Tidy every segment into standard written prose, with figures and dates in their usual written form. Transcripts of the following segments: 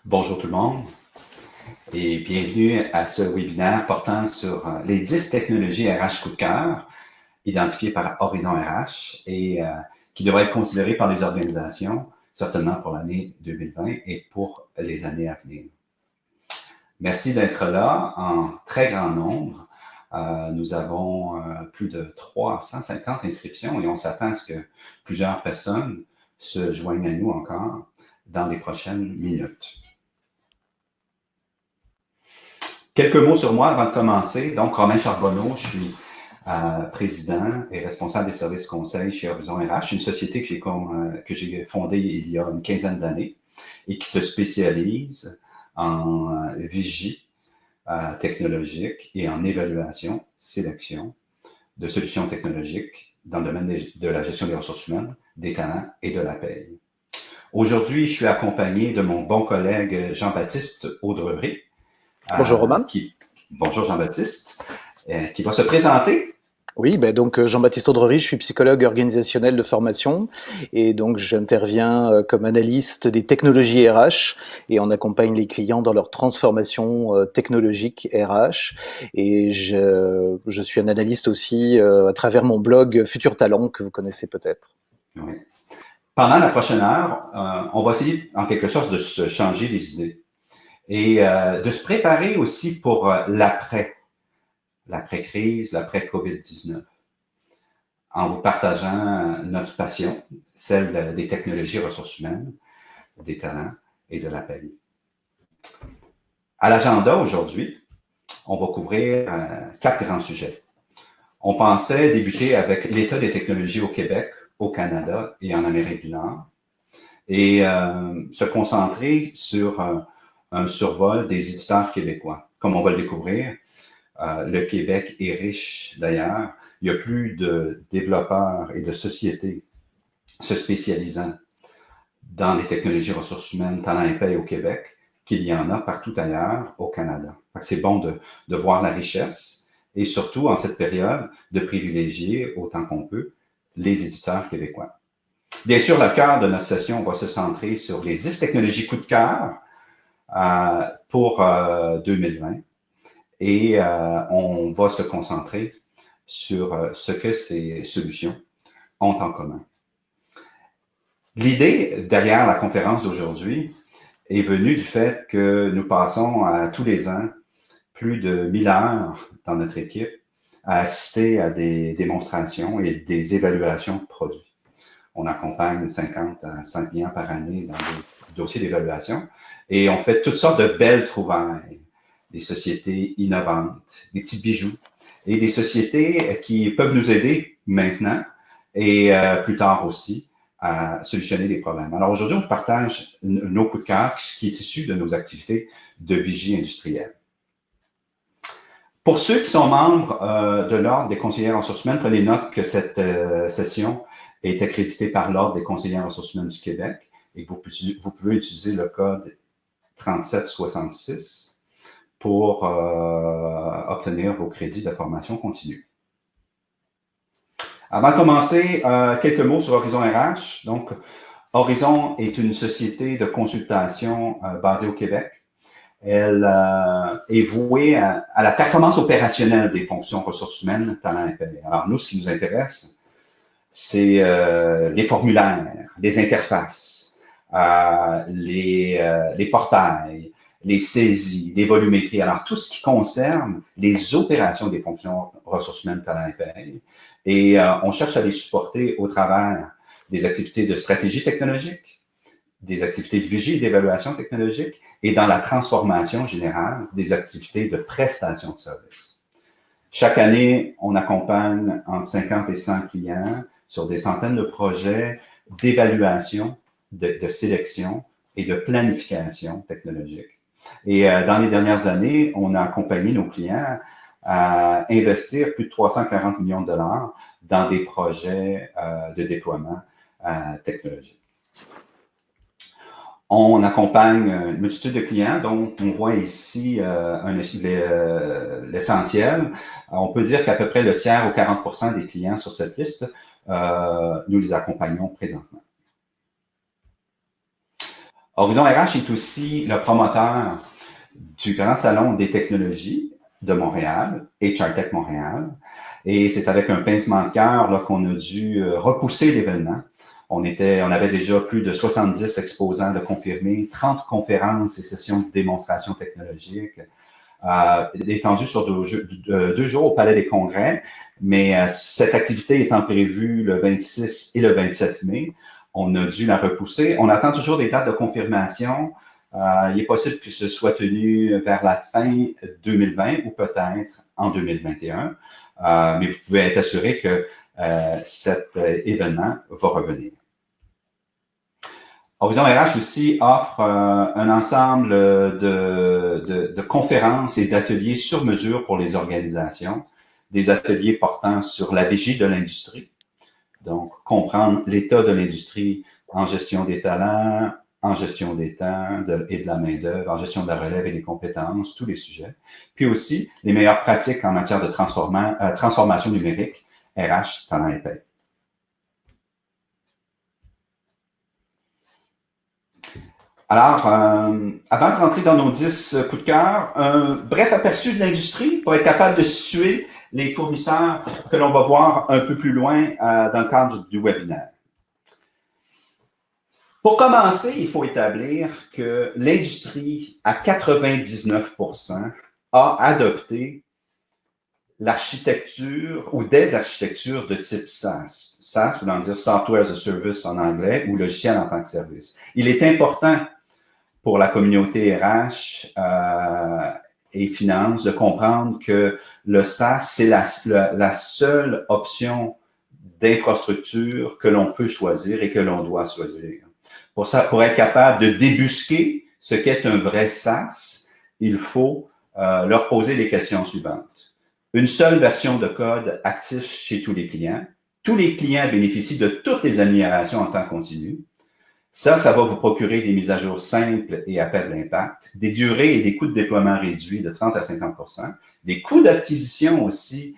Bonjour tout le monde et bienvenue à ce webinaire portant sur les 10 technologies RH coup de cœur identifiées par Horizon RH et qui devraient être considérées par les organisations, certainement pour l'année 2020 et pour les années à venir. Merci d'être là en très grand nombre. Nous avons plus de 350 inscriptions et on s'attend à ce que plusieurs personnes se joignent à nous encore dans les prochaines minutes. Quelques mots sur moi avant de commencer. Donc, Romain Charbonneau, je suis président et responsable des services conseils chez Horizon RH, une société que j'ai fondée il y a une quinzaine d'années et qui se spécialise en vigie technologique et en évaluation, sélection de solutions technologiques dans le domaine de la gestion des ressources humaines, des talents et de la paie. Aujourd'hui, je suis accompagné de mon bon collègue Jean-Baptiste Audrey. Bonjour Romain. Bonjour Jean-Baptiste, qui va se présenter. Oui, donc Jean-Baptiste Audrey, je suis psychologue organisationnel de formation et donc j'interviens comme analyste des technologies RH et on accompagne les clients dans leur transformation technologique RH et je suis un analyste aussi à travers mon blog Futur Talent que vous connaissez peut-être. Oui. Pendant la prochaine heure, on va essayer en quelque sorte de se changer les idées et de se préparer aussi pour l'après-crise, l'après-COVID-19, en vous partageant notre passion, celle des technologies ressources humaines, des talents et de la paie. À l'agenda aujourd'hui, on va couvrir 4 grands sujets. On pensait débuter avec l'état des technologies au Québec, au Canada et en Amérique du Nord et se concentrer sur un survol des éditeurs québécois. Comme on va le découvrir, le Québec est riche d'ailleurs. Il y a plus de développeurs et de sociétés se spécialisant dans les technologies ressources humaines, talent et paie au Québec qu'il y en a partout ailleurs au Canada. C'est bon de voir la richesse et surtout en cette période de privilégier autant qu'on peut les éditeurs québécois. Bien sûr, le cœur de notre session va se centrer sur les 10 technologies coup de cœur pour 2020 et on va se concentrer sur ce que ces solutions ont en commun. L'idée derrière la conférence d'aujourd'hui est venue du fait que nous passons tous les ans plus de 1000 heures dans notre équipe à assister à des démonstrations et des évaluations de produits. On accompagne 50 à 100 clients par année dans des dossiers d'évaluation et on fait toutes sortes de belles trouvailles, des sociétés innovantes, des petits bijoux et des sociétés qui peuvent nous aider maintenant et plus tard aussi à solutionner des problèmes. Alors aujourd'hui, on partage nos coups de cœur qui est issu de nos activités de vigie industrielle. Pour ceux qui sont membres de l'Ordre des conseillers en ressources humaines, prenez note que cette session est accréditée par l'Ordre des conseillers en ressources humaines du Québec et que vous pouvez utiliser le code 3766 pour obtenir vos crédits de formation continue. Avant de commencer, quelques mots sur Horizon RH. Donc, Horizon est une société de consultation basée au Québec. Elle est vouée à la performance opérationnelle des fonctions ressources humaines, talent et paie. Alors, nous, ce qui nous intéresse, c'est les formulaires, les interfaces, les portails, les saisies, les volumétries. Alors, tout ce qui concerne les opérations des fonctions ressources humaines, talent et paie. Et on cherche à les supporter au travers des activités de stratégie technologique, des activités de vigie et d'évaluation technologique et dans la transformation générale des activités de prestation de services. Chaque année, on accompagne entre 50 et 100 clients sur des centaines de projets d'évaluation, de sélection et de planification technologique. Et dans les dernières années, on a accompagné nos clients à investir plus de 340 millions de dollars dans des projets de déploiement technologique. On accompagne une multitude de clients, dont on voit ici l'essentiel. On peut dire qu'à peu près le tiers ou 40% des clients sur cette liste, nous les accompagnons présentement. Horizon RH est aussi le promoteur du Grand Salon des technologies de Montréal, HR Tech Montréal. Et c'est avec un pincement de cœur qu'on a dû repousser l'événement. On avait déjà plus de 70 exposants de confirmés, 30 conférences et sessions de démonstration technologique, étendues sur 2 jours au Palais des Congrès. Mais cette activité étant prévue le 26 et le 27 mai, on a dû la repousser. On attend toujours des dates de confirmation. Il est possible que ce soit tenu vers la fin 2020 ou peut-être en 2021. Mais vous pouvez être assuré que cet événement va revenir. Horizon RH aussi offre un ensemble de conférences et d'ateliers sur mesure pour les organisations, des ateliers portant sur la vigie de l'industrie, donc comprendre l'état de l'industrie en gestion des talents, en gestion des temps et de la main-d'œuvre, en gestion de la relève et des compétences, tous les sujets. Puis aussi, les meilleures pratiques en matière de transformation numérique, RH, talent et paie. Alors, avant de rentrer dans nos 10 coups de cœur, un bref aperçu de l'industrie pour être capable de situer les fournisseurs que l'on va voir un peu plus loin dans le cadre du webinaire. Pour commencer, il faut établir que l'industrie, à 99%, a adopté l'architecture ou des architectures de type SaaS. SaaS voulant dire Software as a Service en anglais ou logiciel en tant que service. Il est important pour la communauté RH et finance de comprendre que le SaaS, c'est la seule option d'infrastructure que l'on peut choisir et que l'on doit choisir. Pour être capable de débusquer ce qu'est un vrai SaaS, il faut leur poser les questions suivantes. Une seule version de code actif chez tous les clients. Tous les clients bénéficient de toutes les améliorations en temps continu. Ça va vous procurer des mises à jour simples et à faible impact, des durées et des coûts de déploiement réduits de 30 à 50%, des coûts d'acquisition aussi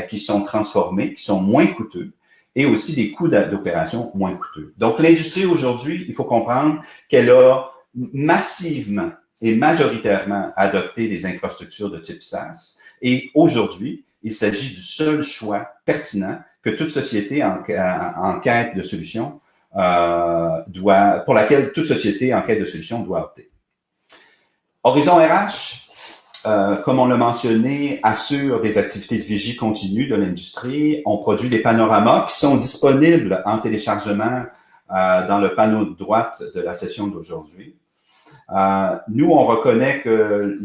qui sont transformés, qui sont moins coûteux, et aussi des coûts d'opération moins coûteux. Donc, l'industrie aujourd'hui, il faut comprendre qu'elle a massivement et majoritairement adopté des infrastructures de type SaaS. Et aujourd'hui, il s'agit du seul choix pertinent que toute société en quête de solutions pour laquelle toute société en quête de solutions doit opter. Horizon RH, comme on l'a mentionné, assure des activités de vigie continue de l'industrie. On produit des panoramas qui sont disponibles en téléchargement dans le panneau de droite de la session d'aujourd'hui. Nous, on reconnaît que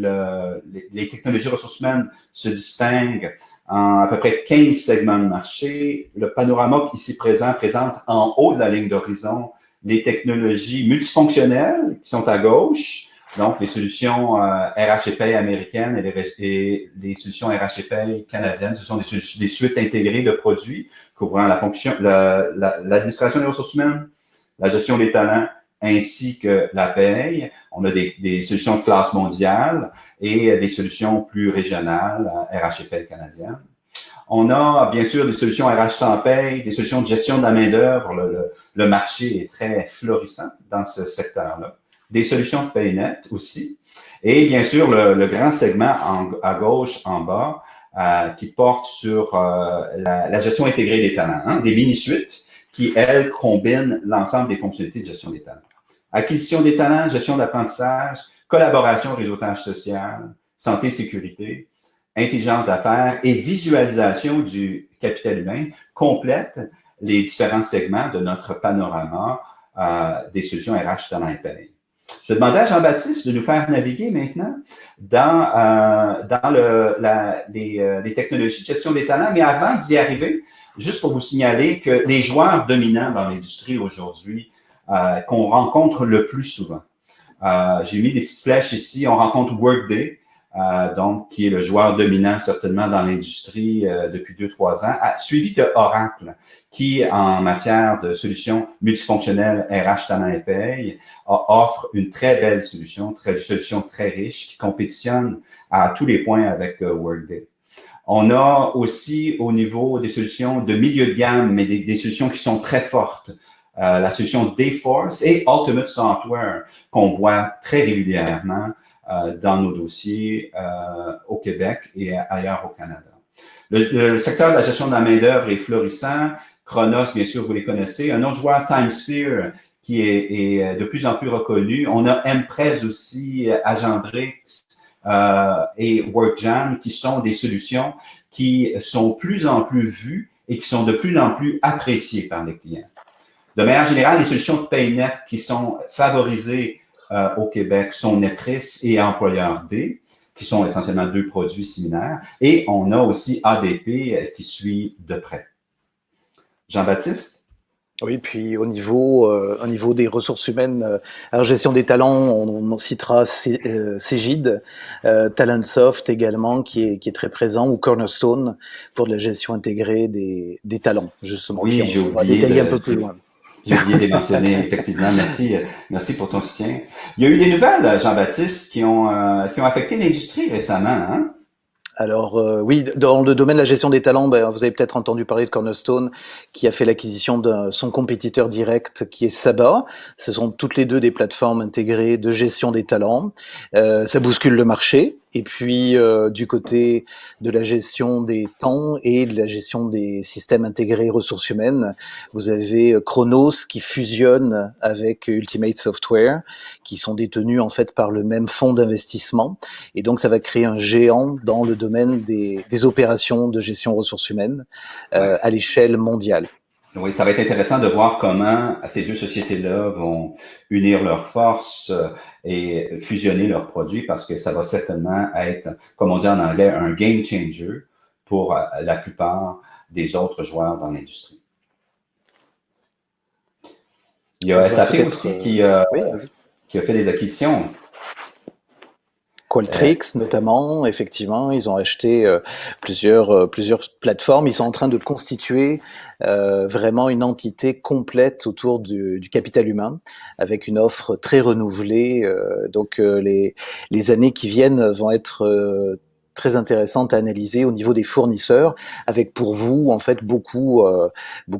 les technologies ressources humaines se distinguent en à peu près 15 segments de marché. Le panorama ici présente en haut de la ligne d'horizon les technologies multifonctionnelles qui sont à gauche, donc les solutions RH et Pay américaines et les solutions RH et Pay canadiennes. Ce sont des suites intégrées de produits couvrant l'administration des ressources humaines, la gestion des talents, ainsi que la paye. On a des solutions de classe mondiale et des solutions plus régionales, RH et paye canadienne. On a bien sûr des solutions RH sans paye, des solutions de gestion de la main-d'œuvre. Le marché est très florissant dans ce secteur-là. Des solutions de paye net aussi. Et bien sûr, le grand segment à gauche en bas qui porte sur la gestion intégrée des talents, des mini-suites qui, elles, combinent l'ensemble des fonctionnalités de gestion des talents. Acquisition des talents, gestion d'apprentissage, collaboration, réseautage social, santé, sécurité, intelligence d'affaires et visualisation du capital humain complètent les différents segments de notre panorama des solutions RH talent et paye. Je demandais à Jean-Baptiste de nous faire naviguer maintenant dans les technologies de gestion des talents, mais avant d'y arriver, juste pour vous signaler que les joueurs dominants dans l'industrie aujourd'hui qu'on rencontre le plus souvent. J'ai mis des petites flèches ici. On rencontre Workday, donc qui est le joueur dominant certainement dans l'industrie depuis 2-3 ans, suivi de Oracle, qui en matière de solutions multifonctionnelles RH, talent et paye, offre une très belle solution très riche qui compétitionne à tous les points avec Workday. On a aussi au niveau des solutions de milieu de gamme, mais des solutions qui sont très fortes. la solution Dayforce et Ultimate Software qu'on voit très régulièrement dans nos dossiers au Québec et ailleurs au Canada. Le secteur de la gestion de la main-d'œuvre est florissant. Chronos, bien sûr, vous les connaissez. Un autre joueur, TimeSphere, qui est de plus en plus reconnu. On a Empress aussi, Agendrix et WorkJam, qui sont des solutions qui sont plus en plus vues et qui sont de plus en plus appréciées par les clients. De manière générale, les solutions de PayNet qui sont favorisées au Québec sont Netris et Employeur D, qui sont essentiellement deux produits similaires. Et on a aussi ADP qui suit de près. Jean-Baptiste? Oui, puis au niveau des ressources humaines, alors gestion des talents, on citera Cegid, Talentsoft également, qui est très présent, ou Cornerstone pour de la gestion intégrée des talents, justement. Oui, j'ai oublié détailler un peu plus loin. J'ai oublié de les mentionner, effectivement. Merci pour ton soutien. Il y a eu des nouvelles, Jean-Baptiste, qui ont affecté l'industrie récemment, hein? Alors oui, dans le domaine de la gestion des talents, vous avez peut-être entendu parler de Cornerstone qui a fait l'acquisition de son compétiteur direct qui est Saba. Ce sont toutes les deux des plateformes intégrées de gestion des talents. Ça bouscule le marché. Et puis du côté de la gestion des temps et de la gestion des systèmes intégrés ressources humaines, vous avez Chronos qui fusionne avec Ultimate Software, qui sont détenus en fait par le même fonds d'investissement. Et donc ça va créer un géant dans le domaine des opérations de gestion ressources humaines à l'échelle mondiale. Oui, ça va être intéressant de voir comment ces deux sociétés-là vont unir leurs forces et fusionner leurs produits parce que ça va certainement être, comme on dit en anglais, un game changer pour la plupart des autres joueurs dans l'industrie. Il y a SAP aussi qui a fait des acquisitions. Qualtrics notamment, effectivement, ils ont acheté plusieurs plateformes. Ils sont en train de constituer vraiment une entité complète autour du capital humain, avec une offre très renouvelée. Donc les années qui viennent vont être très intéressantes à analyser au niveau des fournisseurs, avec pour vous en fait beaucoup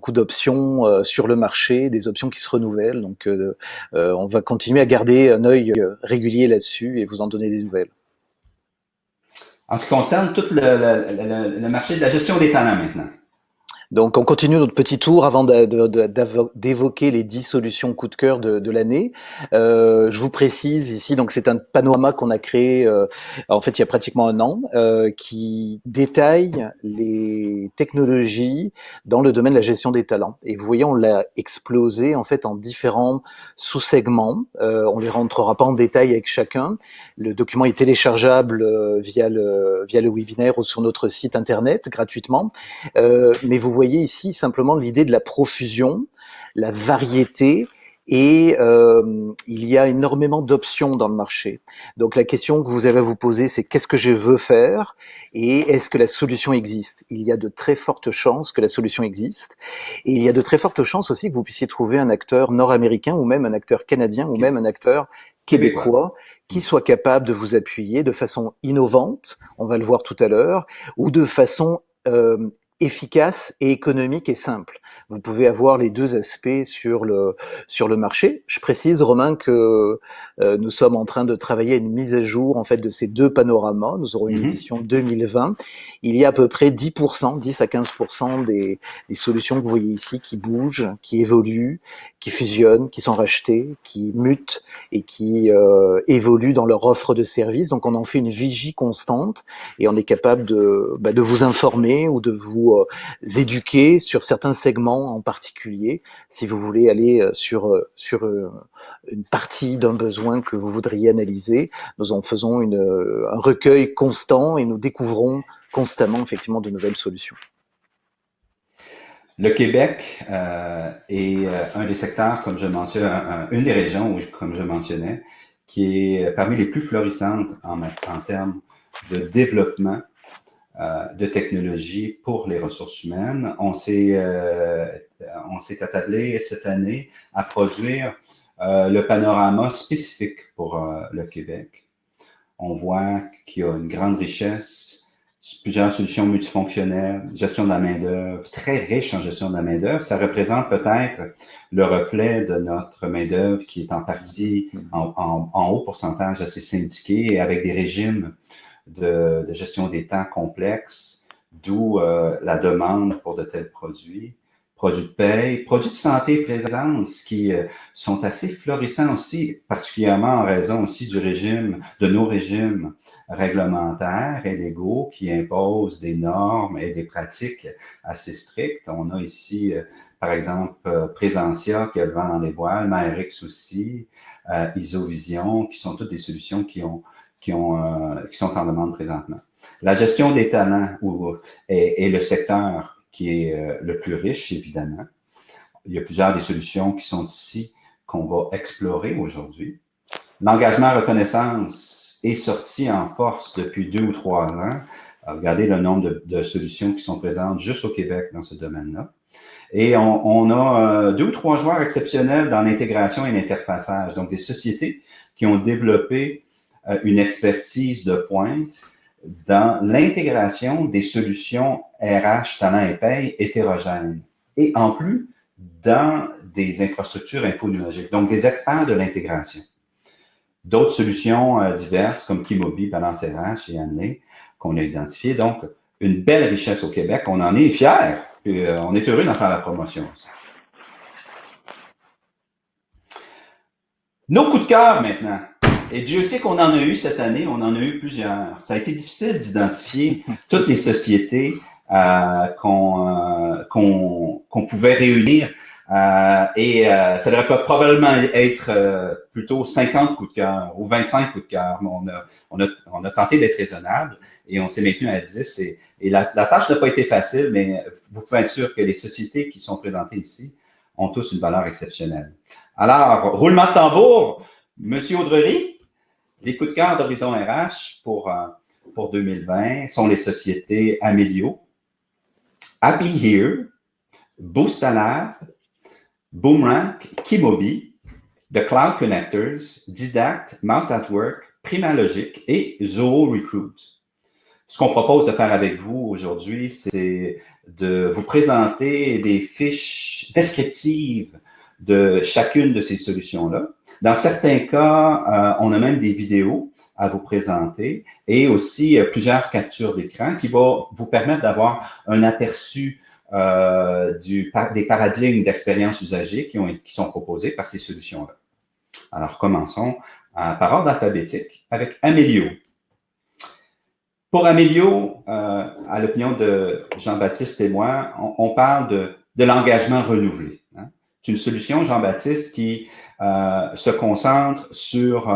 d'options sur le marché, des options qui se renouvellent. Donc on va continuer à garder un œil régulier là-dessus et vous en donner des nouvelles. En ce qui concerne tout le marché de la gestion des talents maintenant. Donc, on continue notre petit tour avant d'évoquer les 10 solutions coup de cœur de l'année. Je vous précise ici, donc c'est un panorama qu'on a créé en fait il y a pratiquement un an, qui détaille les technologies dans le domaine de la gestion des talents. Et vous voyez, on l'a explosé en fait en différents sous-segments. On les rentrera pas en détail avec chacun. Le document est téléchargeable via le webinaire ou sur notre site internet gratuitement. Mais vous voyez ici simplement l'idée de la profusion, la variété, et il y a énormément d'options dans le marché. Donc la question que vous avez à vous poser, c'est qu'est-ce que je veux faire et est-ce que la solution existe? Il y a de très fortes chances que la solution existe, et il y a de très fortes chances aussi que vous puissiez trouver un acteur nord-américain ou même un acteur canadien ou même un acteur québécois qui soit capable de vous appuyer de façon innovante, on va le voir tout à l'heure, ou de façon efficace et économique et simple. Vous pouvez avoir les deux aspects sur le marché. Je précise, Romain, que nous sommes en train de travailler à une mise à jour en fait de ces deux panoramas. Nous aurons une édition 2020. Il y a à peu près 10%, 10 à 15% des solutions que vous voyez ici qui bougent, qui évoluent, qui fusionnent, qui sont rachetées, qui mutent et qui évoluent dans leur offre de services. Donc on en fait une vigie constante et on est capable de vous informer ou de vous éduquer sur certains segments en particulier, si vous voulez aller sur une partie d'un besoin que vous voudriez analyser. Nous en faisons un recueil constant et nous découvrons constamment effectivement de nouvelles solutions. Le Québec est un des secteurs, comme je mentionne, une des régions, comme je mentionnais, qui est parmi les plus florissantes en termes de développement de technologie pour les ressources humaines. On s'est attablé cette année à produire le panorama spécifique pour le Québec. On voit qu'il y a une grande richesse plusieurs solutions multifonctionnelles, gestion de la main-d'œuvre, très riche en gestion de la main-d'œuvre. Ça représente peut-être le reflet de notre main-d'œuvre qui est en partie en haut pourcentage assez syndiqué et avec des régimes de gestion des temps complexes, d'où la demande pour de tels produits. Produits de paie, produits de santé et présence qui sont assez florissants aussi, particulièrement en raison aussi du régime, de nos régimes réglementaires et légaux qui imposent des normes et des pratiques assez strictes. On a ici, par exemple, Présentia qui a le vent dans les voiles, Maerix aussi, Isovision, qui sont toutes des solutions qui sont en demande présentement. La gestion des talents est le secteur qui est le plus riche, évidemment. Il y a plusieurs des solutions qui sont ici qu'on va explorer aujourd'hui. L'engagement reconnaissance est sorti en force depuis 2 ou 3 ans. Regardez le nombre de solutions qui sont présentes juste au Québec dans ce domaine-là. Et on a 2 ou 3 joueurs exceptionnels dans l'intégration et l'interfaçage. Donc, des sociétés qui ont développé une expertise de pointe dans l'intégration des solutions RH, talent et paye hétérogènes. Et en plus, dans des infrastructures infonuagiques, donc des experts de l'intégration. D'autres solutions diverses comme Kimobi, Balance RH et Anley qu'on a identifiées. Donc, une belle richesse au Québec. On en est fiers. Et, on est heureux d'en faire la promotion aussi. Nos coups de cœur maintenant. Et Dieu sait qu'on en a eu cette année, on en a eu plusieurs. Ça a été difficile d'identifier toutes les sociétés qu'on pouvait réunir. Ça devrait probablement être plutôt 50 coups de cœur ou 25 coups de cœur. Mais on a tenté d'être raisonnable et on s'est maintenu à 10. Et la tâche n'a pas été facile, mais vous pouvez être sûr que les sociétés qui sont présentées ici ont tous une valeur exceptionnelle. Alors, roulement de tambour, Monsieur Audrey. Les coups de cœur d'Horizon RH pour 2020 sont les sociétés Amelio, Happy Here, Boostalab, Boomerang, Kimobi, The Cloud Connectors, Didact, Mouse at Work, Primalogic et Zoho Recruit. Ce qu'on propose de faire avec vous aujourd'hui, c'est de vous présenter des fiches descriptives de chacune de ces solutions-là. Dans certains cas, on a même des vidéos à vous présenter et aussi plusieurs captures d'écran qui vont vous permettre d'avoir un aperçu des paradigmes d'expérience usagée qui sont proposés par ces solutions-là. Alors, commençons par ordre alphabétique avec Amelio. Pour Amelio, à l'opinion de Jean-Baptiste et moi, on parle de l'engagement renouvelé. Hein? C'est une solution, Jean-Baptiste, qui se concentre sur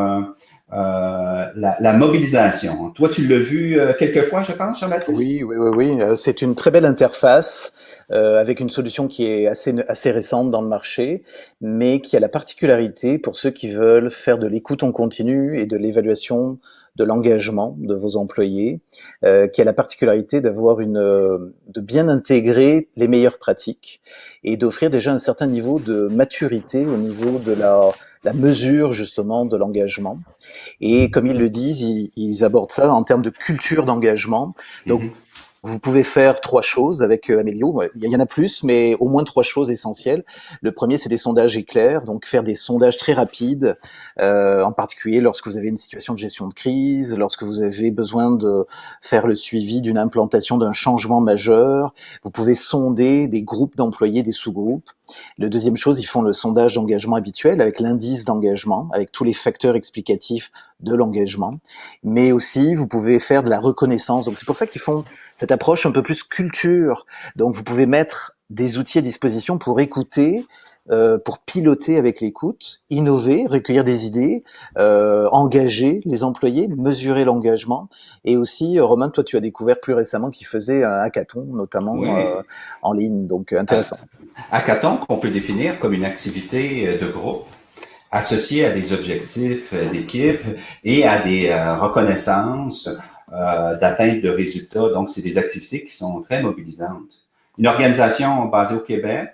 la mobilisation. Toi, tu l'as vu quelques fois, je pense, Jean-Baptiste? Oui. C'est une très belle interface avec une solution qui est assez récente dans le marché, mais qui a la particularité, pour ceux qui veulent faire de l'écoute en continu et de l'évaluation de l'engagement de vos employés, qui a la particularité de bien intégrer les meilleures pratiques et d'offrir déjà un certain niveau de maturité au niveau de la mesure justement de l'engagement. Et comme ils le disent, ils abordent ça en termes de culture d'engagement. Donc, vous pouvez faire 3 choses avec Amelio. Il y en a plus, mais au moins 3 choses essentielles. Le premier, c'est des sondages éclairs, donc faire des sondages très rapides, en particulier lorsque vous avez une situation de gestion de crise, lorsque vous avez besoin de faire le suivi d'une implantation d'un changement majeur. Vous pouvez sonder des groupes d'employés, des sous-groupes. La deuxième chose, ils font le sondage d'engagement habituel avec l'indice d'engagement, avec tous les facteurs explicatifs de l'engagement. Mais aussi, vous pouvez faire de la reconnaissance. Donc, c'est pour ça qu'ils font cette approche un peu plus culture. Donc, vous pouvez mettre des outils à disposition pour écouter, pour piloter avec l'écoute, innover, recueillir des idées, engager les employés, mesurer l'engagement. Et aussi, Romain, toi, tu as découvert plus récemment qu'ils faisaient un hackathon, notamment en ligne. Donc, intéressant. Hackathon qu'on peut définir comme une activité de groupe associée à des objectifs d'équipe et à des reconnaissances d'atteinte de résultats. Donc, c'est des activités qui sont très mobilisantes. Une organisation basée au Québec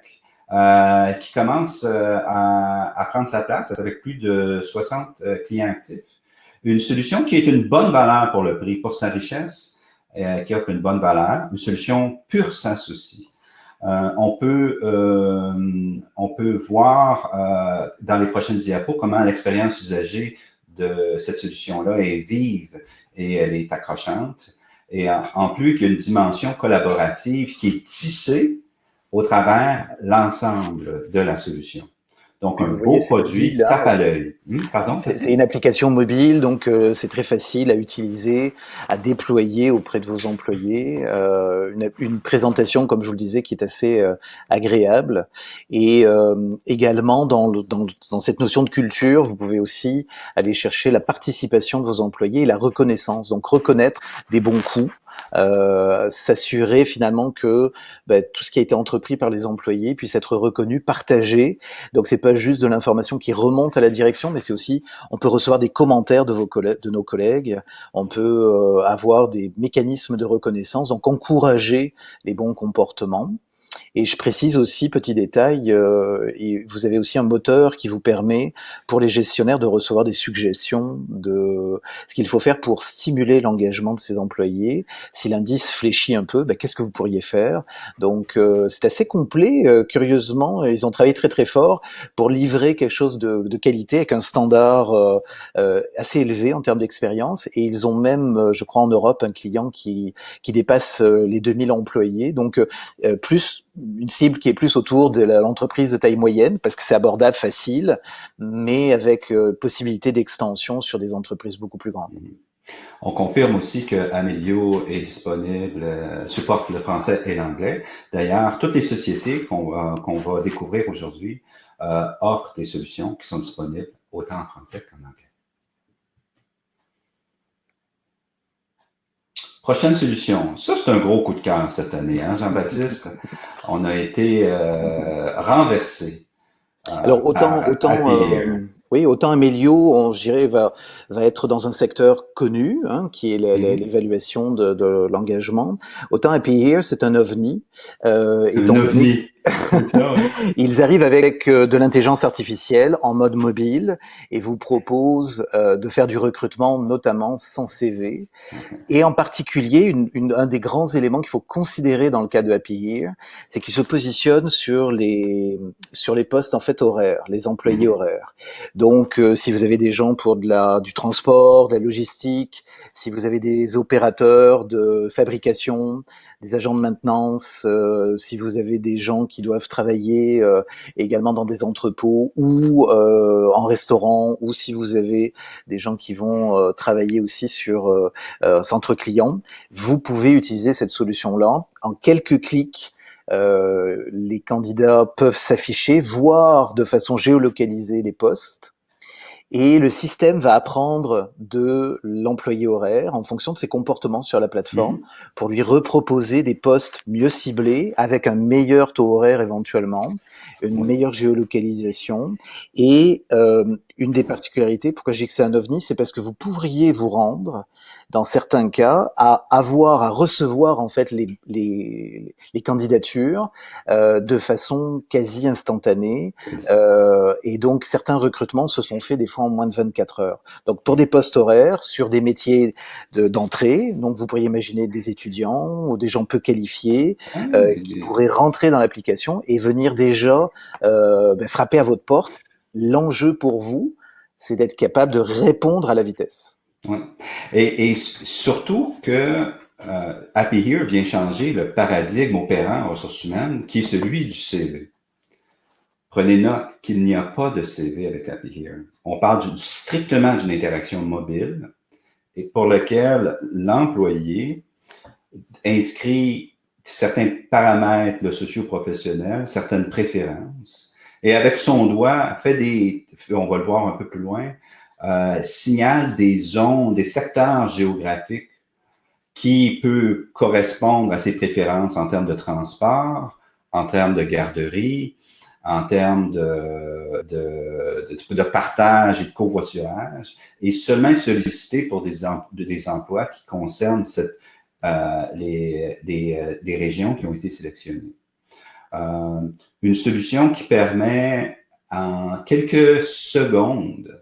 qui commence à prendre sa place avec plus de 60 clients actifs. Une solution qui est une bonne valeur pour le prix, pour sa richesse. qui offre une bonne valeur, une solution pure SaaS aussi. On peut voir dans les prochaines diapos comment l'expérience usagée de cette solution-là est vive et elle est accrochante. Et en plus qu'il y a une dimension collaborative qui est tissée au travers l'ensemble de la solution. Donc, un beau produit tape à l'œil. Pardon? C'est une application mobile, donc c'est très facile à utiliser, à déployer auprès de vos employés. Une présentation, comme je vous le disais, qui est assez agréable. Et également, dans cette notion de culture, vous pouvez aussi aller chercher la participation de vos employés et la reconnaissance. Donc, reconnaître des bons coups. S'assurer finalement que tout ce qui a été entrepris par les employés puisse être reconnu, partagé. Donc c'est pas juste de l'information qui remonte à la direction, mais c'est aussi, on peut recevoir des commentaires de nos collègues, on peut avoir des mécanismes de reconnaissance, donc encourager les bons comportements. Et je précise aussi, petit détail, et vous avez aussi un moteur qui vous permet, pour les gestionnaires, de recevoir des suggestions de ce qu'il faut faire pour stimuler l'engagement de ses employés. Si l'indice fléchit un peu, qu'est-ce que vous pourriez faire? Donc, c'est assez complet. Curieusement, ils ont travaillé très très fort pour livrer quelque chose de qualité avec un standard assez élevé en termes d'expérience. Et ils ont même, je crois, en Europe, un client qui dépasse les 2000 employés. Donc, plus une cible qui est plus autour de l'entreprise de taille moyenne, parce que c'est abordable, facile, mais avec possibilité d'extension sur des entreprises beaucoup plus grandes. On confirme aussi que Amelio est disponible, supporte le français et l'anglais. D'ailleurs, toutes les sociétés qu'on va découvrir aujourd'hui offrent des solutions qui sont disponibles autant en français qu'en anglais. Prochaine solution. Ça, c'est un gros coup de cœur cette année, hein, Jean-Baptiste? On a été renversé. Alors autant Amelio, je dirais, va être dans un secteur connu, hein, qui est l'évaluation de l'engagement. Autant Happy Here, c'est un ovni. Un ovni. Ils arrivent avec de l'intelligence artificielle en mode mobile et vous proposent de faire du recrutement, notamment sans CV. Et en particulier, un des grands éléments qu'il faut considérer dans le cas de Happy Here, c'est qu'ils se positionnent sur les postes en fait horaires, les employés horaires. Donc, si vous avez des gens pour du transport, de la logistique, si vous avez des opérateurs de fabrication, des agents de maintenance, si vous avez des gens qui doivent travailler également dans des entrepôts ou en restaurant, ou si vous avez des gens qui vont travailler aussi sur centre client, vous pouvez utiliser cette solution-là. En quelques clics, les candidats peuvent s'afficher, voir de façon géolocalisée les postes. Et le système va apprendre de l'employé horaire en fonction de ses comportements sur la plateforme pour lui reproposer des postes mieux ciblés avec un meilleur taux horaire éventuellement, une meilleure géolocalisation. Et une des particularités, pourquoi je dis que c'est un ovni, c'est parce que vous pourriez vous rendre dans certains cas, à recevoir en fait les candidatures de façon quasi instantanée. Et donc, certains recrutements se sont faits des fois en moins de 24 heures. Donc, pour des postes horaires, sur des métiers d'entrée, donc vous pourriez imaginer des étudiants ou des gens peu qualifiés qui pourraient rentrer dans l'application et venir déjà frapper à votre porte. L'enjeu pour vous, c'est d'être capable de répondre à la vitesse. Ouais. Et surtout que Happy Here vient changer le paradigme opérant en ressources humaines qui est celui du CV. Prenez note qu'il n'y a pas de CV avec Happy Here. On parle strictement d'une interaction mobile et pour lequel l'employé inscrit certains paramètres socio-professionnels, certaines préférences et avec son doigt fait on va le voir un peu plus loin, signale des zones, des secteurs géographiques qui peut correspondre à ses préférences en termes de transport, en termes de garderie, en termes de partage et de covoiturage, et seulement sollicité pour des emplois qui concernent les régions qui ont été sélectionnées. Une solution qui permet en quelques secondes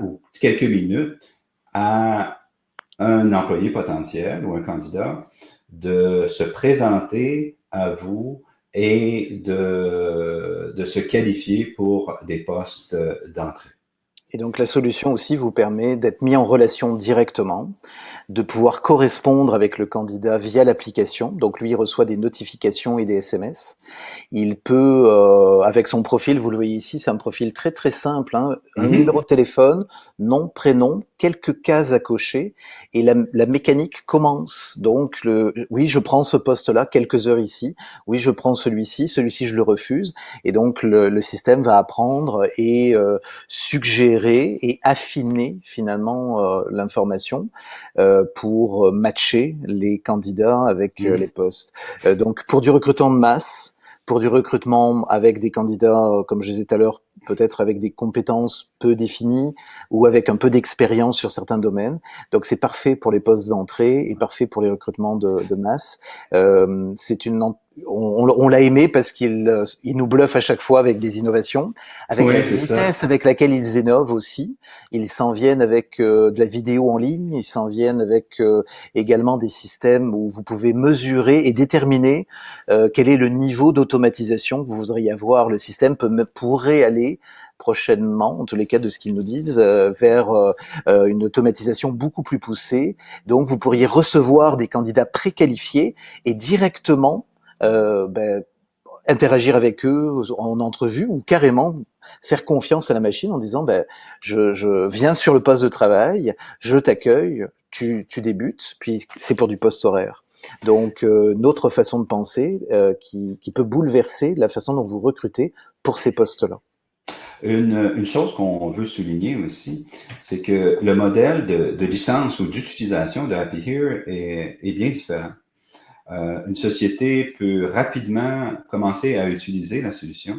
ou quelques minutes à un employé potentiel ou un candidat de se présenter à vous et de se qualifier pour des postes d'entrée. Et donc la solution aussi vous permet d'être mis en relation directement, de pouvoir correspondre avec le candidat via l'application. Donc lui, il reçoit des notifications et des SMS. Il peut, avec son profil, vous le voyez ici, c'est un profil très très simple, hein, un numéro de téléphone, nom, prénom, quelques cases à cocher, et la mécanique commence. Donc, oui, je prends ce poste-là, quelques heures ici, oui, je prends celui-ci je le refuse, et donc le système va apprendre et suggérer et affiner finalement l'information pour matcher les candidats avec les postes. Donc, pour du recrutement de masse, pour du recrutement avec des candidats, comme je disais tout à l'heure, peut-être avec des compétences peu définies ou avec un peu d'expérience sur certains domaines. Donc c'est parfait pour les postes d'entrée et parfait pour les recrutements de masse. C'est on l'a aimé parce qu'il nous bluffe à chaque fois avec des innovations, avec Oui, la c'est ça. vitesse avec laquelle ils innovent aussi. Ils s'en viennent avec de la vidéo en ligne, ils s'en viennent avec également des systèmes où vous pouvez mesurer et déterminer quel est le niveau d'automatisation que vous voudriez avoir. Le système pourrait aller prochainement, en tous les cas de ce qu'ils nous disent, vers une automatisation beaucoup plus poussée. Donc vous pourriez recevoir des candidats préqualifiés et directement interagir avec eux en entrevue ou carrément faire confiance à la machine en disant je viens sur le poste de travail, je t'accueille, tu débutes, puis c'est pour du poste horaire. Donc notre façon de penser qui peut bouleverser la façon dont vous recrutez pour ces postes-là. Une chose qu'on veut souligner aussi, c'est que le modèle de licence ou d'utilisation de Happy Here est bien différent. Une société peut rapidement commencer à utiliser la solution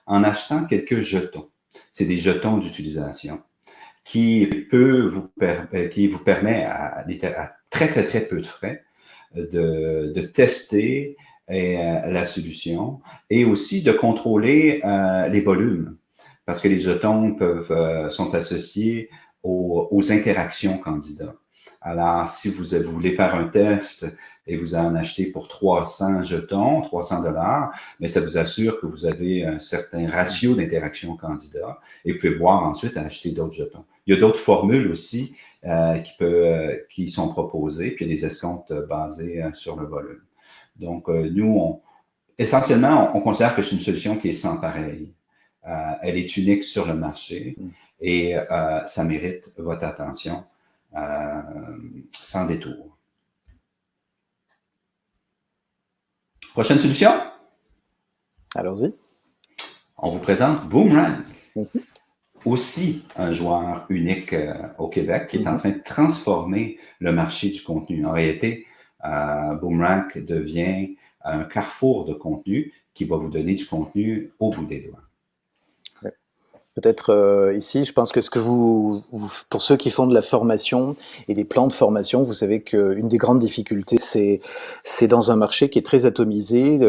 en achetant quelques jetons. C'est des jetons d'utilisation qui vous permet à très, très, très peu de frais de tester la solution et aussi de contrôler les volumes parce que les jetons sont associés aux interactions candidats. Alors, si vous voulez faire un test et vous en achetez pour 300 jetons, 300 $, mais ça vous assure que vous avez un certain ratio d'interaction candidat et vous pouvez voir ensuite acheter d'autres jetons. Il y a d'autres formules aussi qui sont proposées, puis il y a des escomptes basés sur le volume. Donc, nous, essentiellement, on considère que c'est une solution qui est sans pareil. Elle est unique sur le marché et ça mérite votre attention sans détour. Prochaine solution? Allons-y. On vous présente Boomerang. Aussi un joueur unique au Québec qui est en train de transformer le marché du contenu. En réalité, Boomerang devient un carrefour de contenu qui va vous donner du contenu au bout des doigts. Peut-être ici, je pense que pour ceux qui font de la formation et des plans de formation, vous savez qu'une des grandes difficultés, c'est dans un marché qui est très atomisé,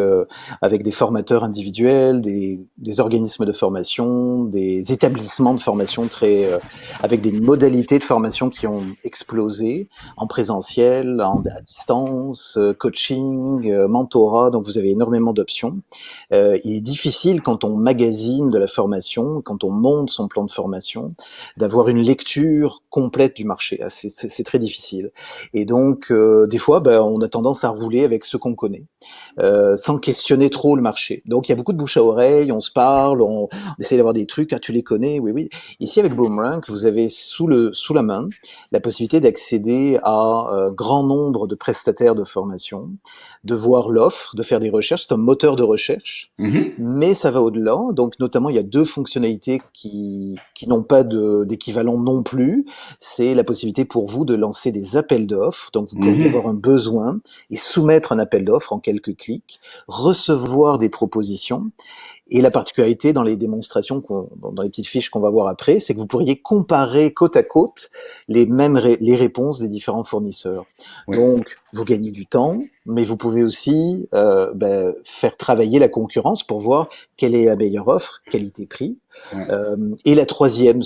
avec des formateurs individuels, des organismes de formation, des établissements de formation avec des modalités de formation qui ont explosé en présentiel, à distance, coaching, mentorat. Donc vous avez énormément d'options. Il est difficile quand on magasine de la formation, quand on monte son plan de formation, d'avoir une lecture complète du marché. C'est très difficile. Et donc, des fois, on a tendance à rouler avec ce qu'on connaît, sans questionner trop le marché. Donc, il y a beaucoup de bouche à oreille, on se parle, on essaie d'avoir des trucs, ah, tu les connais, oui, oui. Ici, avec Boomerang, vous avez sous la main la possibilité d'accéder à un grand nombre de prestataires de formation, de voir l'offre, de faire des recherches. C'est un moteur de recherche, mais ça va au-delà. Donc, notamment, il y a deux fonctionnalités qui n'ont pas d'équivalent non plus. C'est la possibilité pour vous de lancer des appels d'offres. Donc, vous pourriez avoir un besoin et soumettre un appel d'offres en quelques clics, recevoir des propositions Et la particularité dans les démonstrations, dans les petites fiches qu'on va voir après, c'est que vous pourriez comparer côte à côte les réponses des différents fournisseurs. Oui, Donc, vous gagnez du temps, mais vous pouvez aussi faire travailler la concurrence pour voir quelle est la meilleure offre, qualité-prix. oui, Et la troisième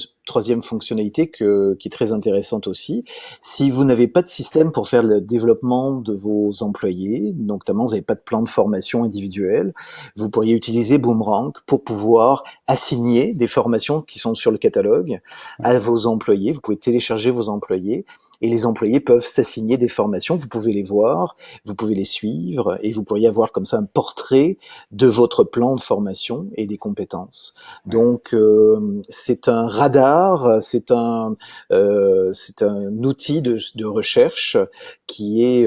fonctionnalité qui est très intéressante aussi, si vous n'avez pas de système pour faire le développement de vos employés, donc notamment vous n'avez pas de plan de formation individuel, vous pourriez utiliser Boomerang pour pouvoir assigner des formations qui sont sur le catalogue oui. à vos employés. Vous pouvez télécharger vos employés et les employés peuvent s'assigner des formations. Vous pouvez les voir, vous pouvez les suivre et vous pourriez avoir comme ça un portrait de votre plan de formation et des compétences. Ouais. Donc c'est un radar, c'est un outil de recherche qui est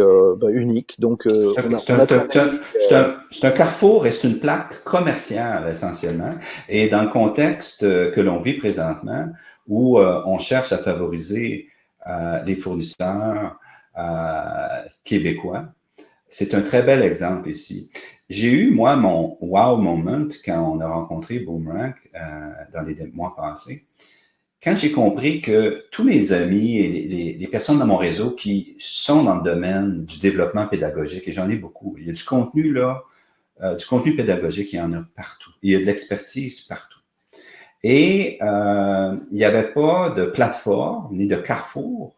unique. Donc on a travaillé. C'est un carrefour et c'est une plaque commerciale essentiellement. Et dans le contexte que l'on vit présentement, où on cherche à favoriser les fournisseurs québécois, c'est un très bel exemple ici. J'ai eu, moi, mon wow moment quand on a rencontré Boomerang dans les mois passés. Quand j'ai compris que tous mes amis et les personnes dans mon réseau qui sont dans le domaine du développement pédagogique, et j'en ai beaucoup, il y a du contenu là, du contenu pédagogique, il y en a partout. Il y a de l'expertise partout. Et il n'y avait pas de plateforme ni de carrefour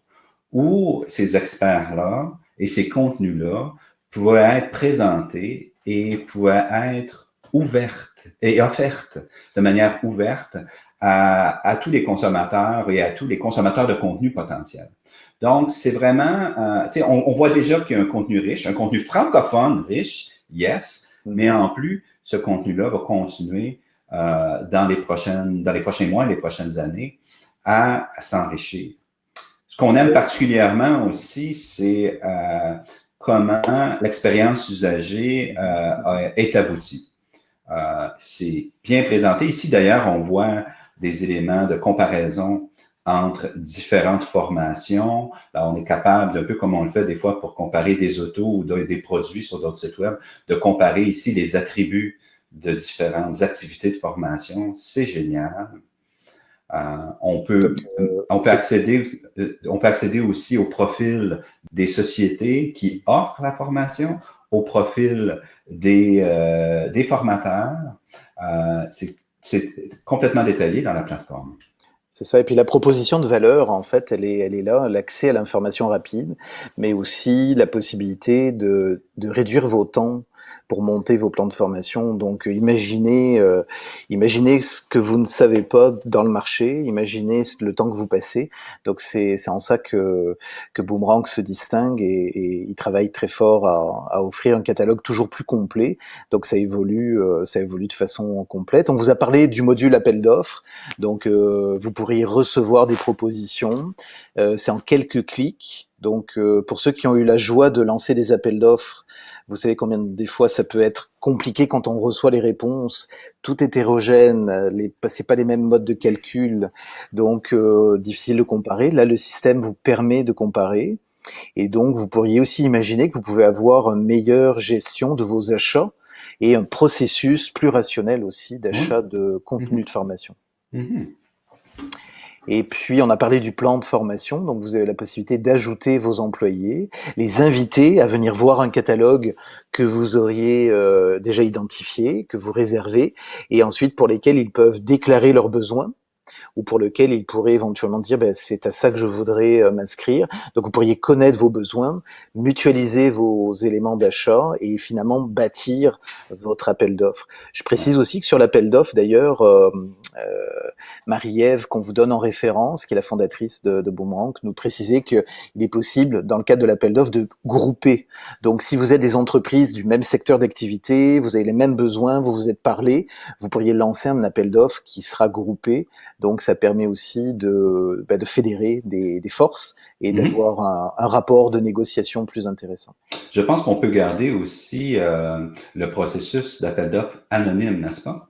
où ces experts-là et ces contenus-là pouvaient être présentés et pouvaient être ouvertes et offertes de manière ouverte à tous les consommateurs et à tous les consommateurs de contenu potentiels. Donc, c'est vraiment, on voit déjà qu'il y a un contenu riche, un contenu francophone riche, yes, mais en plus, ce contenu-là va continuer dans les prochains mois et les prochaines années à s'enrichir. Ce qu'on aime particulièrement aussi, c'est comment l'expérience usagée est aboutie. C'est bien présenté. Ici, d'ailleurs, on voit des éléments de comparaison entre différentes formations. Là, on est capable, d'un peu comme on le fait des fois pour comparer des autos ou des produits sur d'autres sites web, de comparer ici les attributs de différentes activités de formation. C'est génial. On peut, Donc, on peut accéder aussi au profil des sociétés qui offrent la formation, au profil des formateurs. C'est complètement détaillé dans la plateforme. c'est ça. Et puis la proposition de valeur, en fait, elle est là, l'accès à l'information rapide, mais aussi la possibilité de réduire vos temps pour monter vos plans de formation. Donc, imaginez ce que vous ne savez pas dans le marché, imaginez le temps que vous passez. Donc, c'est en ça que Boomerang se distingue et il travaille très fort à offrir un catalogue toujours plus complet. Donc, ça évolue de façon complète. On vous a parlé du module appel d'offres. Donc, vous pourriez recevoir des propositions. C'est en quelques clics. Donc, pour ceux qui ont eu la joie de lancer des appels d'offres, vous savez combien des fois ça peut être compliqué quand on reçoit les réponses, tout hétérogène, c'est pas les mêmes modes de calcul, donc difficile de comparer. Là, le système vous permet de comparer, et donc vous pourriez aussi imaginer que vous pouvez avoir une meilleure gestion de vos achats et un processus plus rationnel aussi Oui. d'achat de Mm-hmm. contenu de formation. Mm-hmm. Et puis, on a parlé du plan de formation, donc vous avez la possibilité d'ajouter vos employés, les inviter à venir voir un catalogue que vous auriez déjà identifié, que vous réservez, et ensuite pour lesquels ils peuvent déclarer leurs besoins, ou pour lequel il pourrait éventuellement dire ben, c'est à ça que je voudrais m'inscrire. Donc vous pourriez connaître vos besoins, mutualiser vos éléments d'achat et finalement bâtir votre appel d'offres. Je Ouais. précise aussi que sur l'appel d'offres, d'ailleurs, Marie-Ève, qu'on vous donne en référence, qui est la fondatrice de Boomerang, nous précisait qu'il est possible, dans le cadre de l'appel d'offres, de grouper. Donc si vous êtes des entreprises du même secteur d'activité, vous avez les mêmes besoins, vous vous êtes parlé, vous pourriez lancer un appel d'offres qui sera groupé. Donc ça permet aussi de fédérer des forces et Mm-hmm. d'avoir un rapport de négociation plus intéressant. Je pense qu'on peut garder aussi le processus d'appel d'offres anonyme, n'est-ce pas?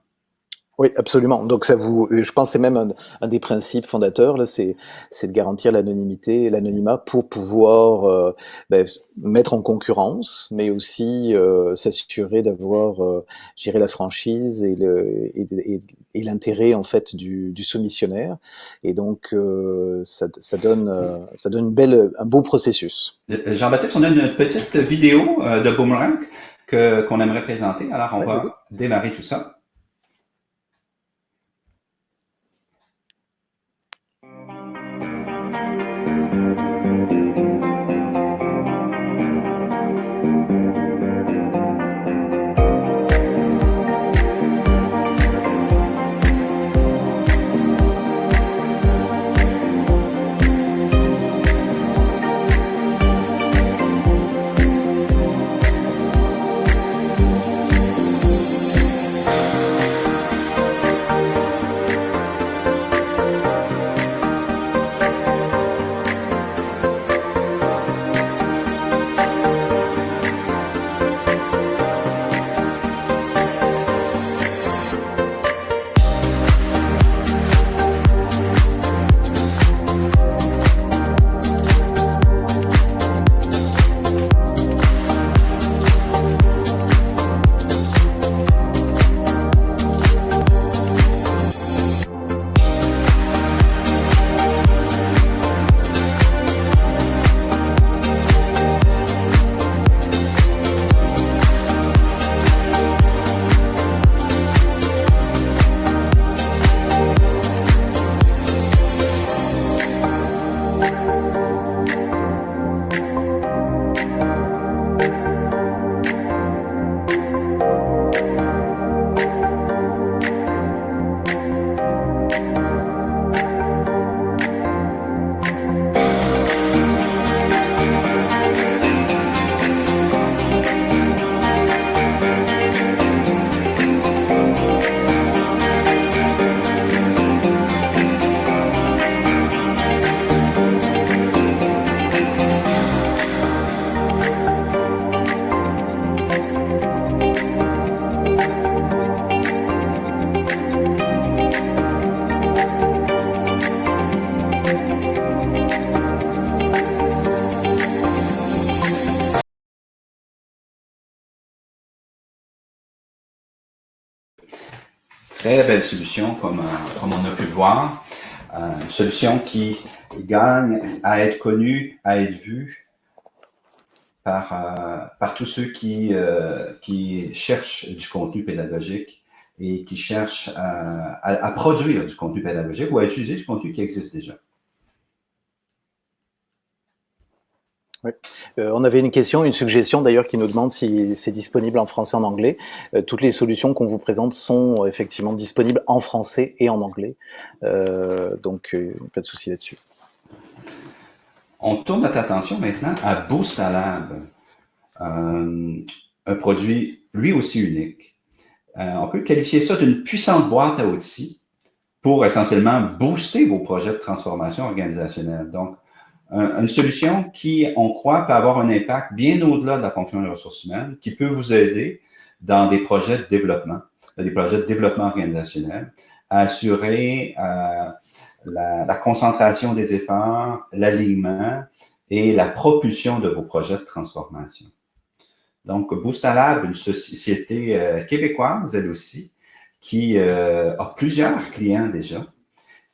Oui, absolument. Donc ça vous, je pense que c'est même un des principes fondateurs là, c'est de garantir l'anonymité et l'anonymat pour pouvoir mettre en concurrence, mais aussi s'assurer d'avoir, gérer la franchise et l'intérêt en fait du soumissionnaire. Et donc ça donne un beau processus. Jean-Baptiste, on a une petite vidéo de Boomerang qu'on aimerait présenter. Alors, on Ouais, vas-y. va démarrer tout ça. Très belle solution, comme on a pu le voir. Une solution qui gagne à être connue, à être vue par tous ceux qui cherchent du contenu pédagogique et qui cherchent à produire du contenu pédagogique ou à utiliser du contenu qui existe déjà. Oui. On avait une question, une suggestion d'ailleurs qui nous demande si c'est disponible en français et en anglais. Toutes les solutions qu'on vous présente sont effectivement disponibles en français et en anglais. Donc pas de souci là-dessus. On tourne notre attention maintenant à Boostalab, un produit lui aussi unique. On peut qualifier ça d'une puissante boîte à outils pour essentiellement booster vos projets de transformation organisationnelle. Donc, une solution qui, on croit, peut avoir un impact bien au-delà de la fonction des ressources humaines, qui peut vous aider dans des projets de développement organisationnel, à assurer la concentration des efforts, l'alignement et la propulsion de vos projets de transformation. Donc, Boostalab, une société québécoise, elle aussi, qui a plusieurs clients déjà,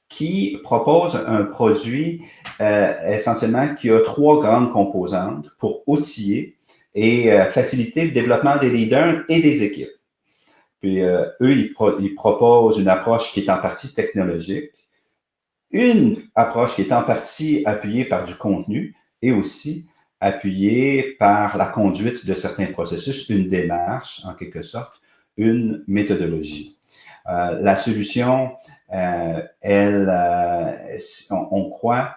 qui propose un produit essentiellement qui a 3 grandes composantes pour outiller et faciliter le développement des leaders et des équipes. Puis eux, ils proposent une approche qui est en partie technologique, une approche qui est en partie appuyée par du contenu et aussi appuyée par la conduite de certains processus, une démarche en quelque sorte, une méthodologie. La solution, on croit,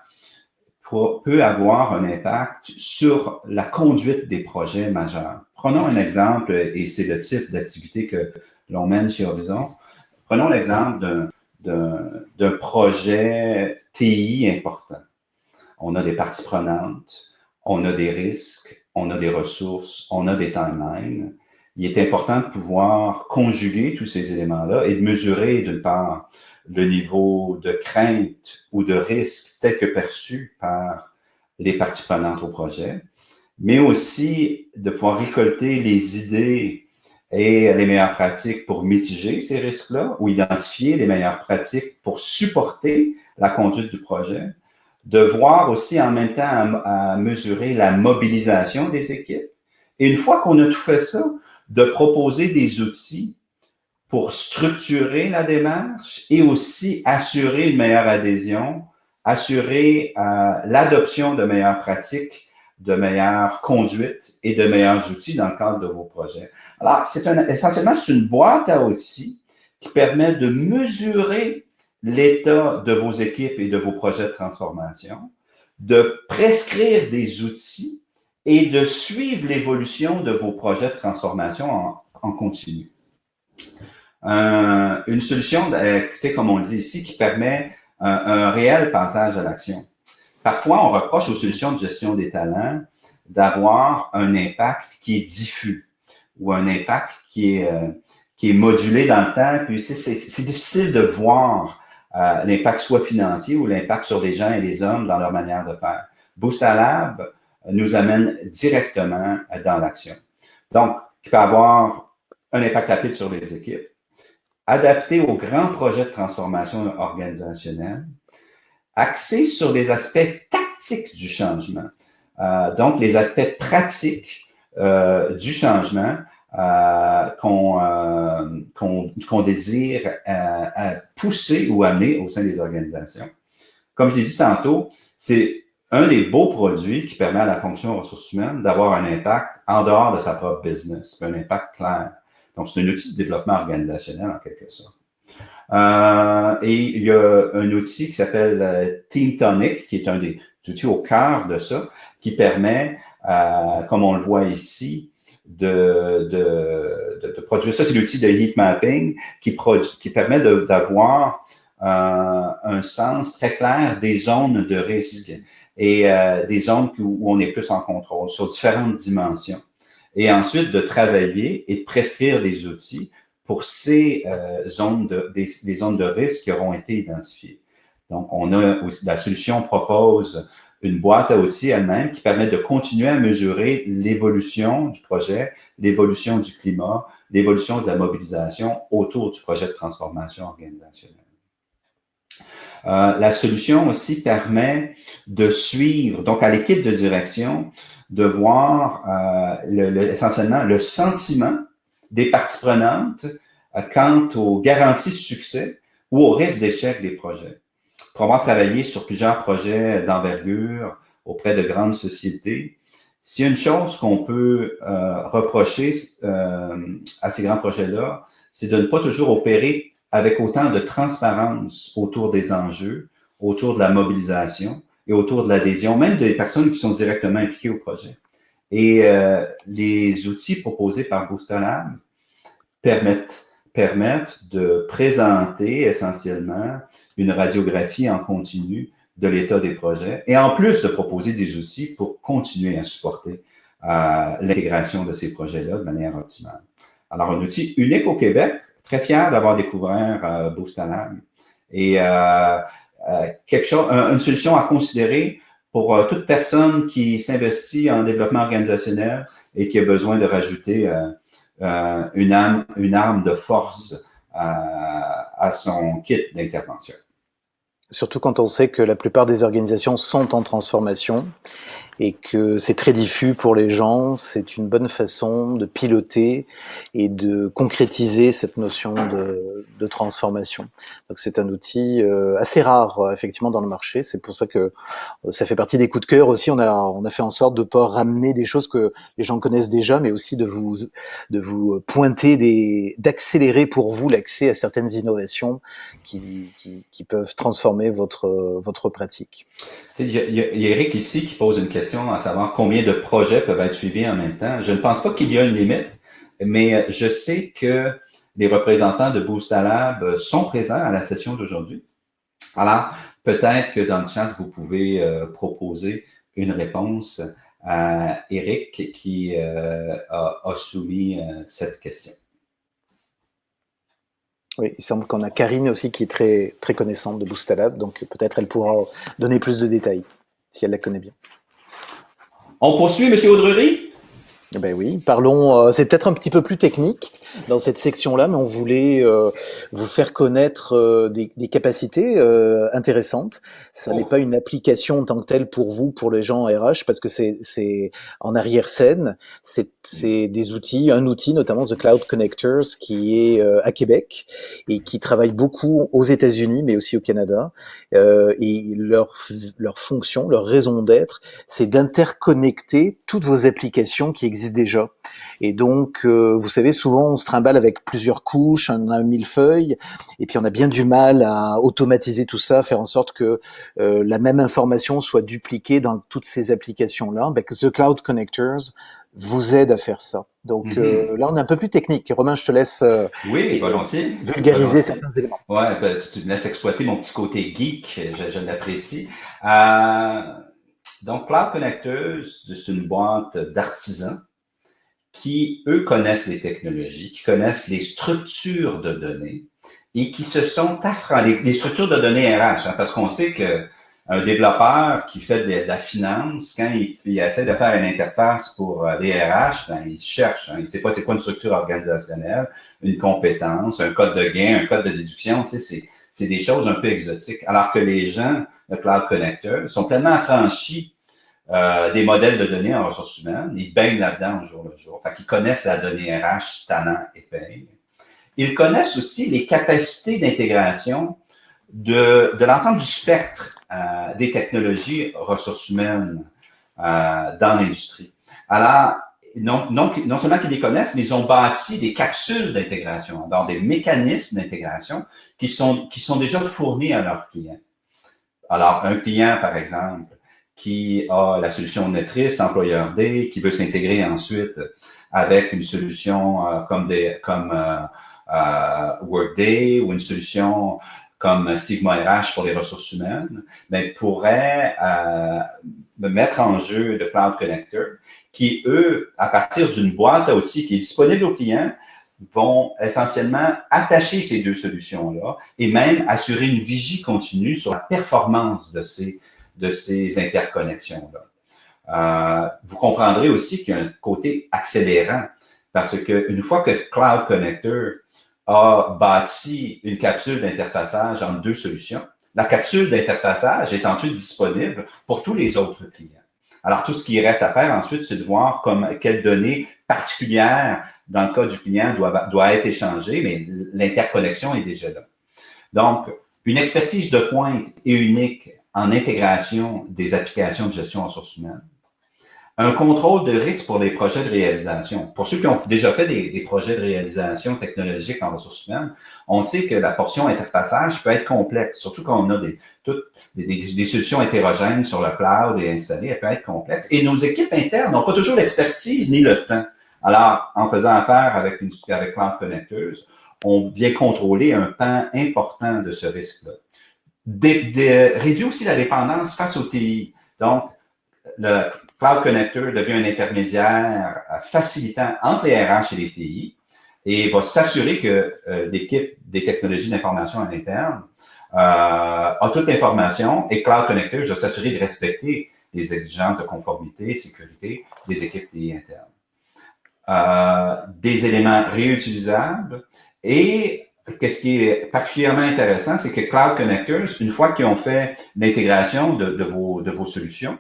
peut avoir un impact sur la conduite des projets majeurs. Prenons un exemple, et c'est le type d'activité que l'on mène chez Horizon. Prenons l'exemple d'un projet TI important. On a des parties prenantes, on a des risques, on a des ressources, on a des timelines. il est important de pouvoir conjuguer tous ces éléments-là et de mesurer, d'une part, le niveau de crainte ou de risque tel que perçu par les parties prenantes au projet, mais aussi de pouvoir récolter les idées et les meilleures pratiques pour mitiger ces risques-là ou identifier les meilleures pratiques pour supporter la conduite du projet, de voir aussi en même temps à mesurer la mobilisation des équipes. Et une fois qu'on a tout fait ça, de proposer des outils pour structurer la démarche et aussi assurer une meilleure adhésion, assurer l'adoption de meilleures pratiques, de meilleures conduites et de meilleurs outils dans le cadre de vos projets. Alors, essentiellement, c'est une boîte à outils qui permet de mesurer l'état de vos équipes et de vos projets de transformation, de prescrire des outils et de suivre l'évolution de vos projets de transformation en continu. Une solution, comme on le dit ici, qui permet un réel passage à l'action. Parfois, on reproche aux solutions de gestion des talents d'avoir un impact qui est diffus ou un impact qui est modulé dans le temps. Puis c'est difficile de voir l'impact soit financier ou l'impact sur les gens et les hommes dans leur manière de faire. Boostalab nous amène directement dans l'action. Donc, qui peut avoir un impact rapide sur les équipes, adapté aux grands projets de transformation organisationnelle, axé sur les aspects tactiques du changement, donc les aspects pratiques du changement qu'on désire pousser ou amener au sein des organisations. Comme je l'ai dit tantôt, c'est un des beaux produits qui permet à la fonction ressources humaines d'avoir un impact en dehors de sa propre business, un impact clair. Donc, c'est un outil de développement organisationnel en quelque sorte. Et il y a un outil qui s'appelle Team Tonic, qui est un des outils au cœur de ça, qui permet, comme on le voit ici, de produire ça. C'est l'outil de heat mapping qui permet d'avoir un sens très clair des zones de risque et des zones où on est plus en contrôle sur différentes dimensions. Et ensuite, de travailler et de prescrire des outils pour ces zones des zones de risque qui auront été identifiées. Donc, la solution propose une boîte à outils elle-même qui permet de continuer à mesurer l'évolution du projet, l'évolution du climat, l'évolution de la mobilisation autour du projet de transformation organisationnelle. La solution aussi permet de suivre, donc à l'équipe de direction, de voir essentiellement le sentiment des parties prenantes quant aux garanties de succès ou au risque d'échec des projets. Pour avoir travaillé sur plusieurs projets d'envergure auprès de grandes sociétés, s'il y a une chose qu'on peut reprocher à ces grands projets-là, c'est de ne pas toujours opérer avec autant de transparence autour des enjeux, autour de la mobilisation et autour de l'adhésion, même des personnes qui sont directement impliquées au projet. Et les outils proposés par Boostalab permettent de présenter essentiellement une radiographie en continu de l'état des projets et en plus de proposer des outils pour continuer à supporter l'intégration de ces projets-là de manière optimale. Alors, un outil unique au Québec, très fier d'avoir découvert Boostalab et une solution à considérer pour toute personne qui s'investit en développement organisationnel et qui a besoin de rajouter une arme de force à son kit d'intervention. Surtout quand on sait que la plupart des organisations sont en transformation et que c'est très diffus pour les gens, c'est une bonne façon de piloter et de concrétiser cette notion de transformation. Donc c'est un outil assez rare effectivement dans le marché, c'est pour ça que ça fait partie des coups de cœur aussi. On a fait en sorte de pas ramener des choses que les gens connaissent déjà, mais aussi de vous pointer d'accélérer pour vous l'accès à certaines innovations qui peuvent transformer votre pratique. Il y a Eric ici qui pose une question à savoir combien de projets peuvent être suivis en même temps. Je ne pense pas qu'il y a une limite, mais je sais que les représentants de Boostalab sont présents à la session d'aujourd'hui. Alors, peut-être que dans le chat, vous pouvez proposer une réponse Eric qui a soumis cette question. Oui, il semble qu'on a Karine aussi qui est très, très connaissante de Boostalab, donc peut-être elle pourra donner plus de détails, si elle la connaît bien. On poursuit, M. Audrery? Eh ben oui, parlons, c'est peut-être un petit peu plus technique dans cette section-là, mais on voulait vous faire connaître des capacités intéressantes. Ça n'est pas une application en tant que telle pour vous, pour les gens RH, parce que c'est en arrière-scène. C'est des outils, un outil notamment The Cloud Connectors qui est à Québec et qui travaille beaucoup aux États-Unis, mais aussi au Canada. Et leur fonction, leur raison d'être, c'est d'interconnecter toutes vos applications qui existent déjà. Et donc, vous savez, souvent, on se trimballe avec plusieurs couches, un millefeuille, et puis on a bien du mal à automatiser tout ça, faire en sorte que la même information soit dupliquée dans toutes ces applications-là. Ben, The Cloud Connectors vous aide à faire ça. Donc là, on est un peu plus technique. Romain, je te laisse oui, volontiers. vulgariser certains éléments. Ouais, ben, tu me laisses exploiter mon petit côté geek, je l'apprécie. Donc, Cloud Connectors, c'est une boîte d'artisans qui, eux, connaissent les technologies, qui connaissent les structures de données et qui se sont affranchis, les structures de données RH, parce qu'on sait que un développeur qui fait de la finance, quand il essaie de faire une interface pour les RH, ben, il cherche, il ne sait pas c'est quoi une structure organisationnelle, une compétence, un code de gain, un code de déduction, tu sais, c'est des choses un peu exotiques. Alors que les gens, le Cloud Connector, sont pleinement affranchis des modèles de données en ressources humaines. Ils baignent là-dedans au jour le jour. Fait qu'ils connaissent la donnée RH, talent et paye. Ils connaissent aussi les capacités d'intégration de l'ensemble du spectre des technologies ressources humaines dans l'industrie. Alors, non seulement qu'ils les connaissent, mais ils ont bâti des capsules d'intégration, donc des mécanismes d'intégration qui sont déjà fournis à leurs clients. Alors, un client, par exemple, qui a la solution Netris, employeur D, qui veut s'intégrer ensuite avec une solution comme Workday ou une solution comme Sigma RH pour les ressources humaines, mais pourrait mettre en jeu le Cloud Connector, qui, eux, à partir d'une boîte à outils qui est disponible aux clients, vont essentiellement attacher ces deux solutions-là et même assurer une vigie continue sur la performance de ces interconnexions-là. Vous comprendrez aussi qu'il y a un côté accélérant parce qu'une fois que Cloud Connector a bâti une capsule d'interfaçage entre deux solutions, la capsule d'interfaçage est ensuite disponible pour tous les autres clients. Alors, tout ce qui reste à faire ensuite, c'est de voir quelles données particulières, dans le cas du client, doit être échangée, mais l'interconnexion est déjà là. Donc, une expertise de pointe et unique en intégration des applications de gestion en ressources humaines. Un contrôle de risque pour les projets de réalisation. Pour ceux qui ont déjà fait des projets de réalisation technologique en ressources humaines, on sait que la portion interfaçage peut être complexe, surtout quand on a des solutions hétérogènes sur le cloud et installées, elle peut être complexe. Et nos équipes internes n'ont pas toujours l'expertise ni le temps. Alors, en faisant affaire avec Cloud Connectors, on vient contrôler un pan important de ce risque-là. Réduit aussi la dépendance face au TI. Donc, le Cloud Connector devient un intermédiaire facilitant entre les RH et les TI et va s'assurer que l'équipe des technologies d'information à l'interne a toute l'information et Cloud Connector va s'assurer de respecter les exigences de conformité, de sécurité des équipes TI internes. Des éléments réutilisables et qu'est-ce qui est particulièrement intéressant, c'est que Cloud Connectors, une fois qu'ils ont fait l'intégration de vos solutions,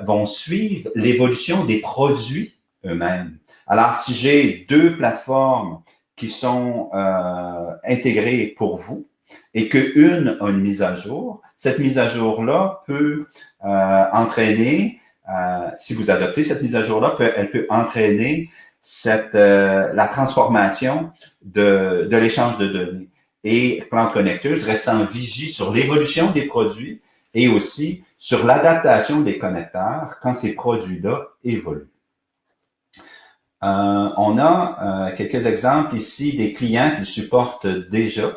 vont suivre l'évolution des produits eux-mêmes. Alors, si j'ai deux plateformes qui sont intégrées pour vous et qu'une a une mise à jour, cette mise à jour-là peut entraîner, si vous adoptez cette mise à jour-là, elle peut entraîner la transformation de l'échange de données. Et Cloud Connectors reste en vigie sur l'évolution des produits et aussi sur l'adaptation des connecteurs quand ces produits-là évoluent. On a quelques exemples ici des clients qui supportent déjà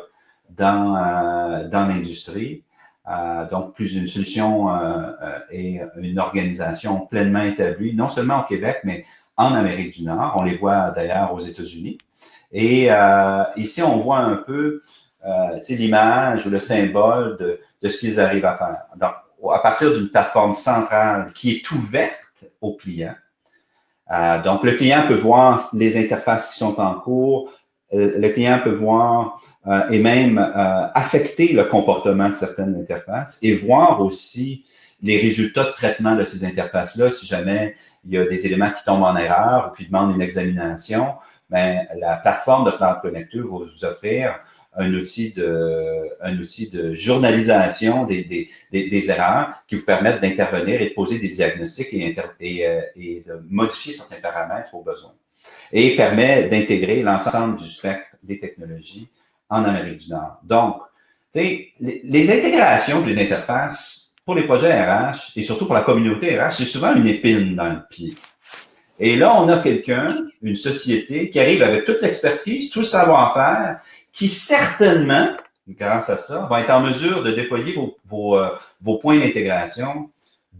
dans l'industrie. Donc, plus une solution et une organisation pleinement établie, non seulement au Québec, mais en Amérique du Nord. On les voit d'ailleurs aux États-Unis. Et ici, on voit un peu l'image ou le symbole de ce qu'ils arrivent à faire. Donc, à partir d'une plateforme centrale qui est ouverte aux clients. Donc, le client peut voir les interfaces qui sont en cours. Le client peut voir et même affecter le comportement de certaines interfaces et voir aussi les résultats de traitement de ces interfaces-là. Si jamais il y a des éléments qui tombent en erreur ou qui demandent une examination, ben, la plateforme de Cloud Connector va vous offrir un outil de journalisation des erreurs qui vous permettent d'intervenir et de poser des diagnostics et de modifier certains paramètres au besoin. Et permet d'intégrer l'ensemble du spectre des technologies en Amérique du Nord. Donc, les intégrations, les interfaces pour les projets RH et surtout pour la communauté RH, c'est souvent une épine dans le pied. Et là, on a quelqu'un, une société qui arrive avec toute l'expertise, tout le savoir-faire, qui certainement, grâce à ça, va être en mesure de déployer vos points d'intégration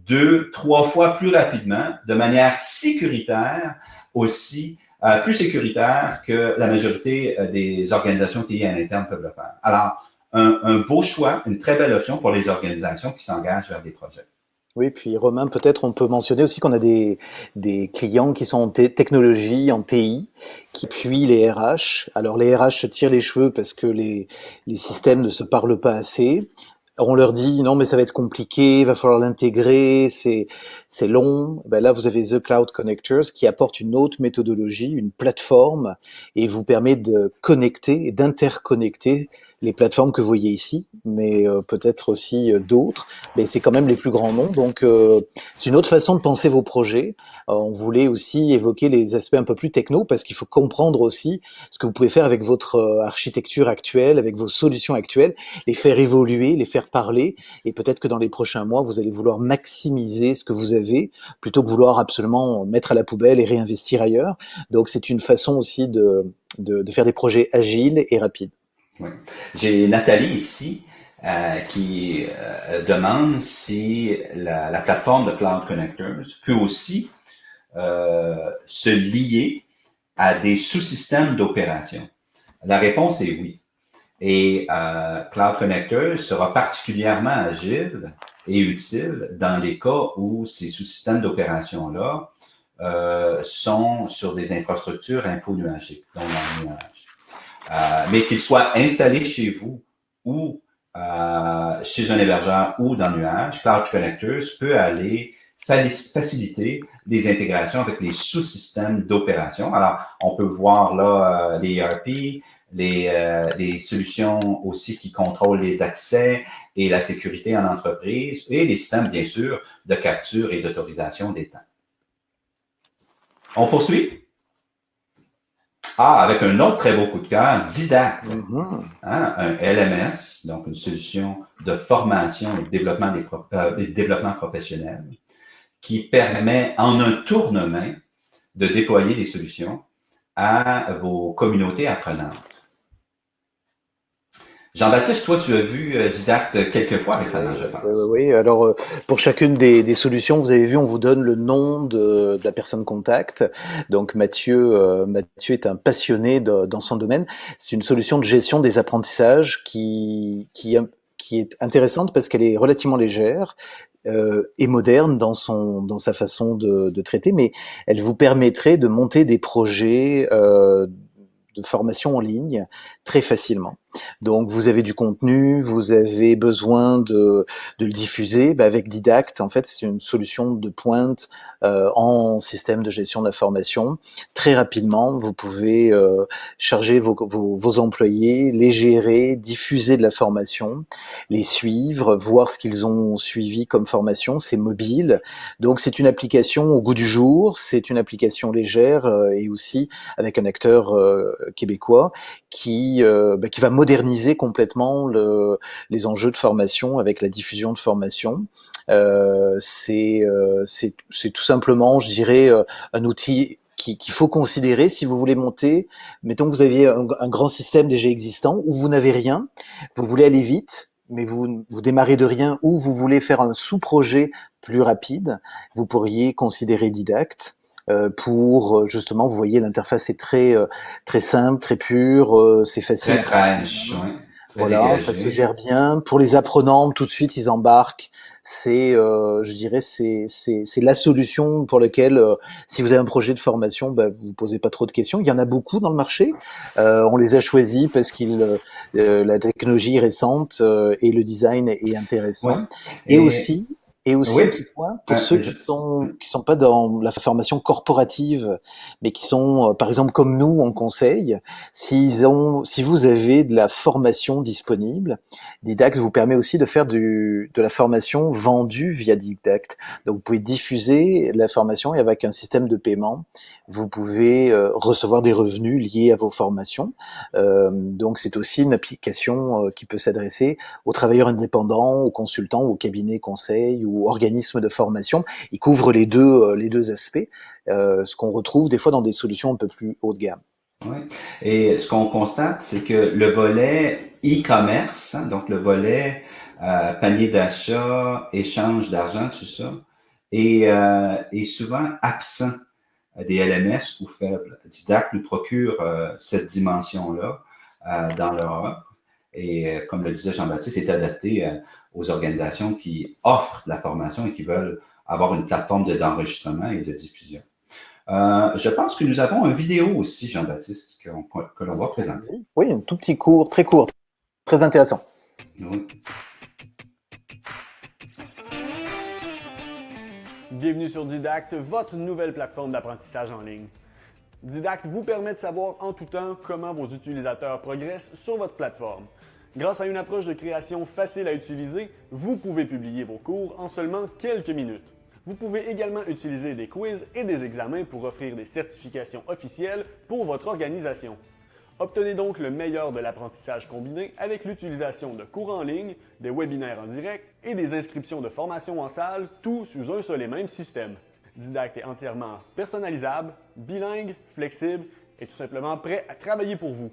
2, 3 fois plus rapidement, de manière sécuritaire aussi, plus sécuritaire que la majorité des organisations TI à l'interne peuvent le faire. Alors, un beau choix, une très belle option pour les organisations qui s'engagent vers des projets. Oui, puis Romain, peut-être on peut mentionner aussi qu'on a des clients qui sont en technologie, en TI, qui appuient les RH. Alors les RH se tirent les cheveux parce que les systèmes ne se parlent pas assez. On leur dit non mais ça va être compliqué, il va falloir l'intégrer, c'est long. Ben là vous avez The Cloud Connectors qui apporte une autre méthodologie, une plateforme et vous permet de connecter et d'interconnecter les plateformes que vous voyez ici, mais peut-être aussi d'autres. Mais c'est quand même les plus grands noms, donc c'est une autre façon de penser vos projets. On voulait aussi évoquer les aspects un peu plus techno parce qu'il faut comprendre aussi ce que vous pouvez faire avec votre architecture actuelle, avec vos solutions actuelles, les faire évoluer, les faire parler, et peut-être que dans les prochains mois, vous allez vouloir maximiser ce que vous avez, plutôt que vouloir absolument mettre à la poubelle et réinvestir ailleurs. Donc c'est une façon aussi de faire des projets agiles et rapides. Oui. J'ai Nathalie ici qui demande si la plateforme de Cloud Connectors peut aussi se lier à des sous-systèmes d'opération. La réponse est oui. Et Cloud Connector sera particulièrement agile et utile dans les cas où ces sous-systèmes d'opération-là sont sur des infrastructures infonuagiques, donc dans le nuage. Mais qu'ils soient installés chez vous ou chez un hébergeur ou dans le nuage, Cloud Connectors peut aller faciliter les intégrations avec les sous-systèmes d'opération. Alors, on peut voir là les ERP, les solutions aussi qui contrôlent les accès et la sécurité en entreprise et les systèmes, bien sûr, de capture et d'autorisation des temps. On poursuit? Avec un autre très beau coup de cœur, Didact, un LMS, donc une solution de formation et de développement professionnel qui permet en un tournement de déployer des solutions à vos communautés apprenantes. Jean-Baptiste, toi, tu as vu Didact quelques fois récemment, je pense. Oui, alors pour chacune des solutions, vous avez vu, on vous donne le nom de la personne contact. Donc Mathieu est un passionné dans son domaine. C'est une solution de gestion des apprentissages qui est intéressante parce qu'elle est relativement légère et moderne dans sa façon de traiter, mais elle vous permettrait de monter des projets de formation en ligne très facilement. Donc vous avez du contenu, vous avez besoin de le diffuser. Avec Didact, en fait, c'est une solution de pointe en système de gestion de la formation. Très rapidement, vous pouvez charger vos employés, les gérer, diffuser de la formation, les suivre, voir ce qu'ils ont suivi comme formation. C'est mobile, donc c'est une application au goût du jour. C'est une application légère et aussi avec un acteur québécois qui va moderniser complètement les enjeux de formation avec la diffusion de formation. C'est tout simplement, je dirais, un outil qu'il faut considérer si vous voulez monter. Mettons que vous aviez un grand système déjà existant où vous n'avez rien, vous voulez aller vite. mais vous démarrez de rien ou vous voulez faire un sous-projet plus rapide, vous pourriez considérer Didact pour justement, vous voyez, l'interface est très simple, très pure, c'est facile Très à comprendre. fraîche, ouais, très Voilà, ça se dégagé. gère bien. Pour les apprenants, tout de suite, ils embarquent. Je dirais, c'est la solution pour laquelle, si vous avez un projet de formation, bah, vous posez pas trop de questions. Il y en a beaucoup dans le marché. On les a choisis parce la technologie est récente et le design est Ouais. intéressant. Et Et aussi, et aussi un oui, petit point pour ceux je- qui sont pas dans la formation corporative, mais qui sont, par exemple, comme nous en conseil. Si vous avez de la formation disponible, Didact vous permet aussi de faire de la formation vendue via Didact. Donc vous pouvez diffuser la formation et avec un système de paiement, vous pouvez recevoir des revenus liés à vos formations. Donc c'est aussi une application qui peut s'adresser aux travailleurs indépendants, aux consultants, aux cabinets conseils ou organismes de formation. Il couvre les deux aspects, ce qu'on retrouve des fois dans des solutions un peu plus haut de gamme. ouais. Et ce qu'on constate, c'est que le volet e-commerce, hein, donc le volet panier d'achat, échange d'argent, tout ça, est souvent absent des LMS ou faible. Didact nous procure cette dimension-là dans leur offre. Et comme le disait Jean-Baptiste, c'est adapté aux organisations qui offrent de la formation et qui veulent avoir une plateforme d'enregistrement et de diffusion. Je pense que nous avons une vidéo aussi, Jean-Baptiste, que l'on va présenter. Oui, un tout petit cours, très court, très intéressant. Oui. Bienvenue sur Didact, votre nouvelle plateforme d'apprentissage en ligne. Didact vous permet de savoir en tout temps comment vos utilisateurs progressent sur votre plateforme. Grâce à une approche de création facile à utiliser, vous pouvez publier vos cours en seulement quelques minutes. Vous pouvez également utiliser des quiz et des examens pour offrir des certifications officielles pour votre organisation. Obtenez donc le meilleur de l'apprentissage combiné avec l'utilisation de cours en ligne, des webinaires en direct et des inscriptions de formation en salle, tout sous un seul et même système. Didact est entièrement personnalisable, bilingue, flexible et tout simplement prêt à travailler pour vous.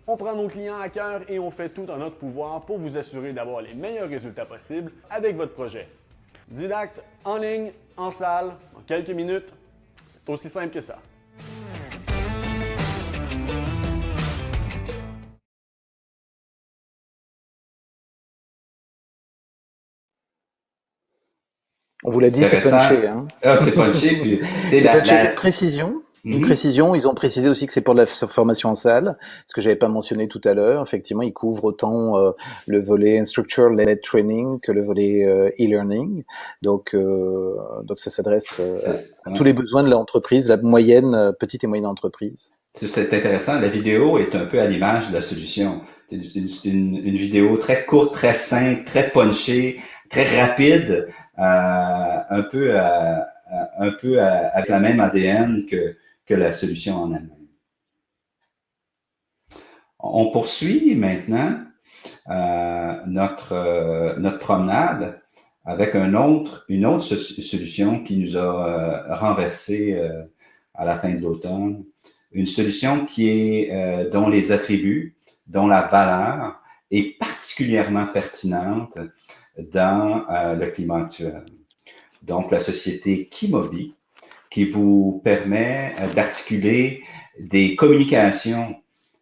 On prend nos clients à cœur et on fait tout en notre pouvoir pour vous assurer d'avoir les meilleurs résultats possibles avec votre projet. Didact, en ligne, en salle, en quelques minutes, c'est aussi simple que ça. On vous l'a dit, c'est Intéressant. punché. Hein. Ah, c'est punché. Puis, tu sais, C'est punché. Une précision. Une Mhm. précision, ils ont précisé aussi que c'est pour de la formation en salle, ce que j'avais pas mentionné tout à l'heure. Effectivement, ils couvrent autant le volet Instructor-led Training que le volet e-learning. Donc ça s'adresse à tous Ouais. les besoins de l'entreprise, la moyenne, petite et moyenne entreprise. C'est intéressant. La vidéo est un peu à l'image de la solution. C'est une vidéo très courte, très simple, très punchée, très rapide, un peu avec la même ADN que la solution en elle-même. On poursuit maintenant notre promenade avec une autre solution qui nous a renversé à la fin de l'automne. Une solution qui est dont les attributs, dont la valeur est particulièrement pertinente dans le climat actuel. Donc, la société Kimobi, qui vous permet d'articuler des communications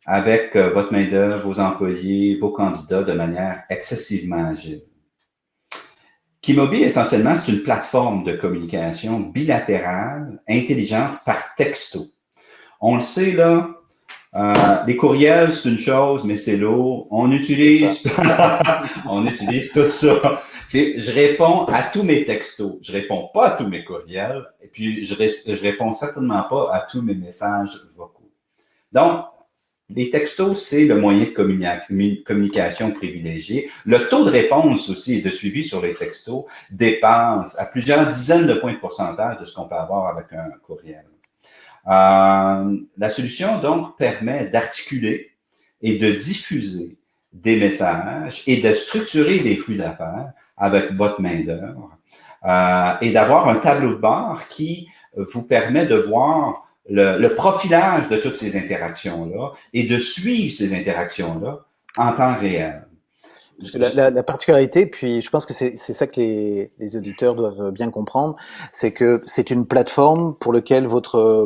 avec votre main-d'œuvre, vos employés, vos candidats de manière excessivement agile. Kimobi, essentiellement, c'est une plateforme de communication bilatérale, intelligente par texto. On le sait, là, les courriels, c'est une chose, mais c'est lourd. On utilise tout ça. Je réponds à tous mes textos. Je réponds pas à tous mes courriels. Et puis, je réponds certainement pas à tous mes messages vocaux. Donc, les textos, c'est le moyen de communication privilégié. Le taux de réponse aussi et de suivi sur les textos dépasse à plusieurs dizaines de points de pourcentage de ce qu'on peut avoir avec un courriel. La solution, donc, permet d'articuler et de diffuser des messages et de structurer des flux d'affaires avec votre main-d'œuvre et d'avoir un tableau de bord qui vous permet de voir le profilage de toutes ces interactions-là et de suivre ces interactions-là en temps réel. Parce que la particularité, puis je pense que c'est ça que les auditeurs doivent bien comprendre, c'est que c'est une plateforme pour laquelle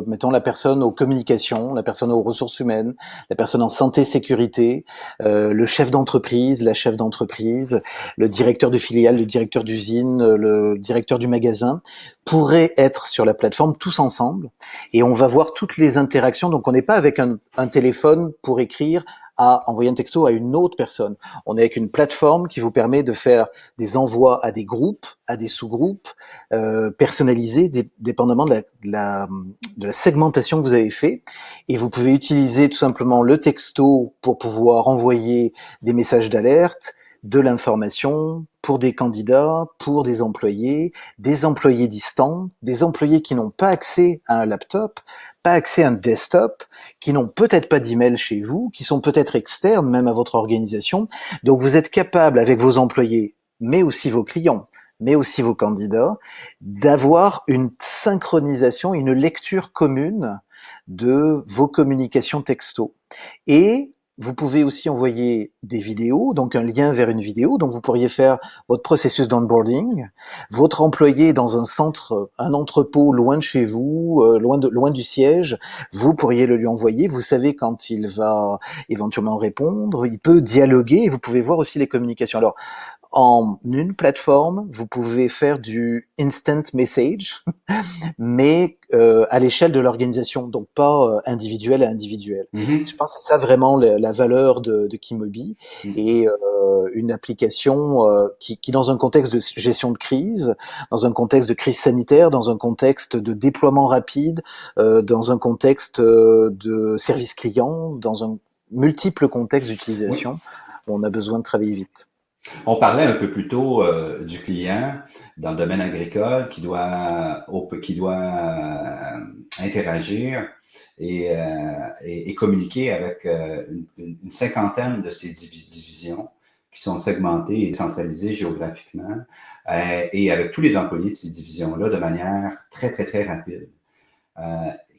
mettons la personne aux communications, la personne aux ressources humaines, la personne en santé sécurité, le chef d'entreprise, la chef d'entreprise, le directeur de filiale, le directeur d'usine, le directeur du magasin pourraient être sur la plateforme tous ensemble et on va voir toutes les interactions. Donc on n'est pas avec un téléphone pour écrire à envoyer un texto à une autre personne. On est avec une plateforme qui vous permet de faire des envois à des groupes, à des sous-groupes, personnalisés, dépendamment de la segmentation que vous avez fait. Et vous pouvez utiliser tout simplement le texto pour pouvoir envoyer des messages d'alerte, de l'information pour des candidats, pour des employés distants, des employés qui n'ont pas accès à un laptop, pas accès à un desktop, qui n'ont peut-être pas d'email chez vous, qui sont peut-être externes même à votre organisation. Donc vous êtes capable avec vos employés, mais aussi vos clients, mais aussi vos candidats, d'avoir une synchronisation, une lecture commune de vos communications texto. Et vous pouvez aussi envoyer des vidéos, donc un lien vers une vidéo. Donc vous pourriez faire votre processus d'onboarding, votre employé dans un centre, un entrepôt loin de chez vous, loin du siège. Vous pourriez le lui envoyer. Vous savez quand il va éventuellement répondre. Il peut dialoguer et vous pouvez voir aussi les communications. Alors, en une plateforme, vous pouvez faire du instant message, mais à l'échelle de l'organisation, donc pas individuel à individuel. Je pense que c'est ça vraiment la valeur de Kimobi et une application qui dans un contexte de gestion de crise, dans un contexte de crise sanitaire, dans un contexte de déploiement rapide, dans un contexte de service client, dans un multiple contexte d'utilisation, on a besoin de travailler vite. On parlait un peu plus tôt du client dans le domaine agricole qui doit interagir et communiquer avec une cinquantaine de ces divisions qui sont segmentées et centralisées géographiquement et avec tous les employés de ces divisions-là de manière très, très, très rapide.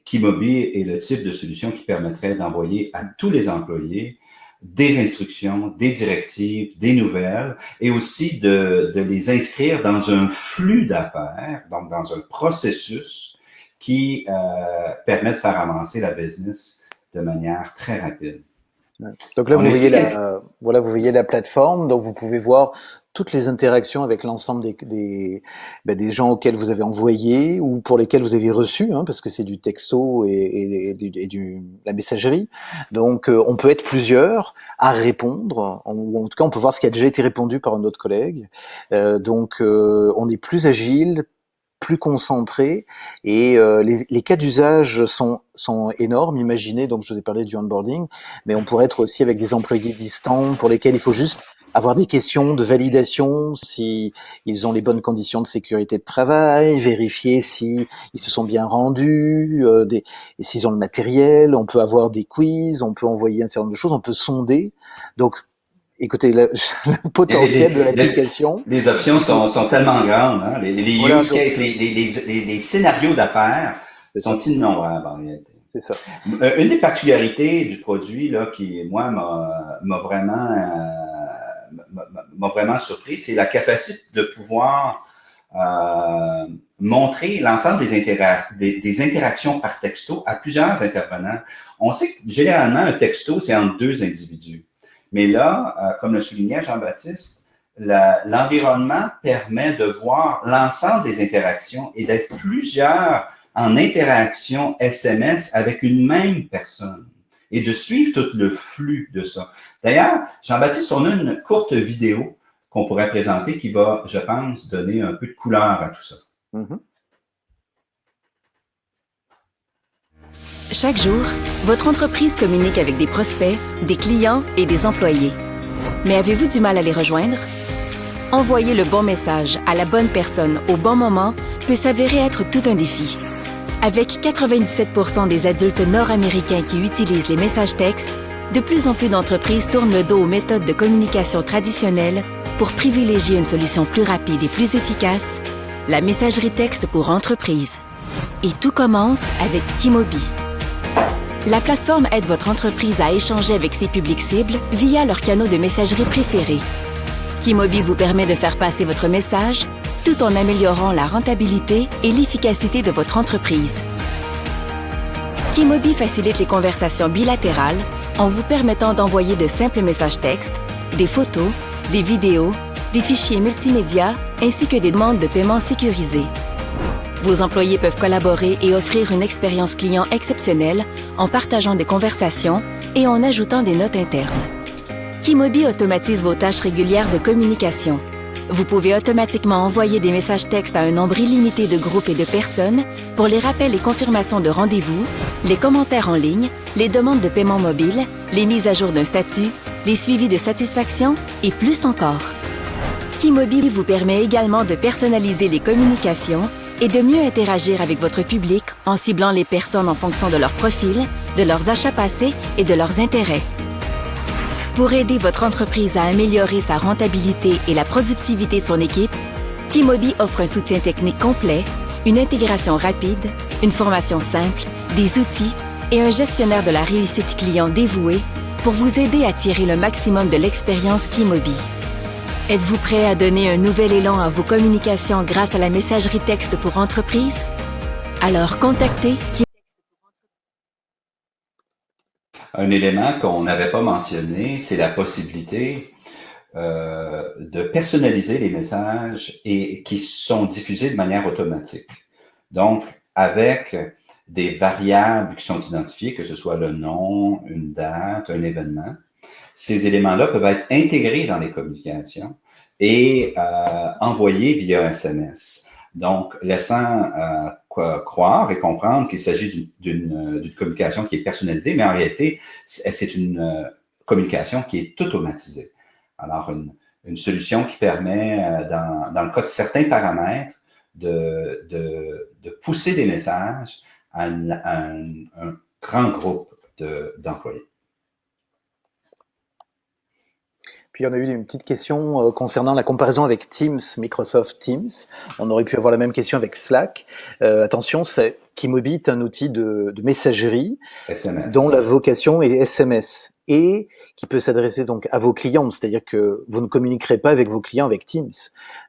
Kimobi est le type de solution qui permettrait d'envoyer à tous les employés des instructions, des directives, des nouvelles, et aussi de les inscrire dans un flux d'affaires, donc dans un processus qui permet de faire avancer la business de manière très rapide. Donc là, vous voyez la plateforme, donc vous pouvez voir toutes les interactions avec l'ensemble des gens auxquels vous avez envoyé ou pour lesquels vous avez reçu, parce que c'est du texto et la messagerie. Donc, on peut être plusieurs à répondre, ou en tout cas, on peut voir ce qui a déjà été répondu par un autre collègue. Donc, on est plus agile, plus concentré et les cas d'usage sont énormes. Imaginez, donc je vous ai parlé du onboarding, mais on pourrait être aussi avec des employés distants pour lesquels il faut juste avoir des questions de validation, si ils ont les bonnes conditions de sécurité de travail, vérifier si ils se sont bien rendus, et s'ils ont le matériel. On peut avoir des quiz, on peut envoyer un certain nombre de choses, on peut sonder. Donc, écoutez, le potentiel de l'application. Les options sont tellement grandes, hein? Les use cases, les scénarios d'affaires sont innombrables en réalité. C'est ça. Une des particularités du produit là, qui, moi, m'a vraiment surpris, c'est la capacité de pouvoir montrer l'ensemble des interactions par texto à plusieurs intervenants. On sait que généralement, un texto, c'est entre deux individus. Mais là, comme le soulignait Jean-Baptiste, l'environnement permet de voir l'ensemble des interactions et d'être plusieurs en interaction SMS avec une même personne et de suivre tout le flux de ça. D'ailleurs, Jean-Baptiste, on a une courte vidéo qu'on pourrait présenter qui va, je pense, donner un peu de couleur à tout ça. Chaque jour, votre entreprise communique avec des prospects, des clients et des employés. Mais avez-vous du mal à les rejoindre? Envoyer le bon message à la bonne personne au bon moment peut s'avérer être tout un défi. Avec 97% des adultes nord-américains qui utilisent les messages textes, de plus en plus d'entreprises tournent le dos aux méthodes de communication traditionnelles pour privilégier une solution plus rapide et plus efficace, la messagerie texte pour entreprise. Et tout commence avec Kimobi. La plateforme aide votre entreprise à échanger avec ses publics cibles via leurs canaux de messagerie préférés. Kimobi vous permet de faire passer votre message tout en améliorant la rentabilité et l'efficacité de votre entreprise. Kimobi facilite les conversations bilatérales en vous permettant d'envoyer de simples messages textes, des photos, des vidéos, des fichiers multimédia ainsi que des demandes de paiement sécurisées. Vos employés peuvent collaborer et offrir une expérience client exceptionnelle en partageant des conversations et en ajoutant des notes internes. Kimobi automatise vos tâches régulières de communication. Vous pouvez automatiquement envoyer des messages textes à un nombre illimité de groupes et de personnes pour les rappels et confirmations de rendez-vous, les commentaires en ligne, les demandes de paiement mobile, les mises à jour d'un statut, les suivis de satisfaction et plus encore. Kimobi vous permet également de personnaliser les communications et de mieux interagir avec votre public en ciblant les personnes en fonction de leur profil, de leurs achats passés et de leurs intérêts. Pour aider votre entreprise à améliorer sa rentabilité et la productivité de son équipe, Kimobi offre un soutien technique complet, une intégration rapide, une formation simple, des outils et un gestionnaire de la réussite client dévoué pour vous aider à tirer le maximum de l'expérience Kimobi. Êtes-vous prêt à donner un nouvel élan à vos communications grâce à la messagerie texte pour entreprise? Alors contactez Kimobi. Un élément qu'on n'avait pas mentionné, c'est la possibilité de personnaliser les messages et qui sont diffusés de manière automatique. Donc, avec des variables qui sont identifiées, que ce soit le nom, une date, un événement, ces éléments-là peuvent être intégrés dans les communications et envoyés via SMS. Donc, laissant croire et comprendre qu'il s'agit d'une communication qui est personnalisée, mais en réalité, c'est une communication qui est automatisée. Alors, une solution qui permet, dans le cas de certains paramètres, de pousser des messages à un grand groupe d'employés. Puis on a eu une petite question concernant la comparaison avec Teams, Microsoft Teams. On aurait pu avoir la même question avec Slack. Attention, Kimobi est un outil de messagerie SMS. dont la vocation est SMS et qui peut s'adresser donc à vos clients, c'est-à-dire que vous ne communiquerez pas avec vos clients avec Teams.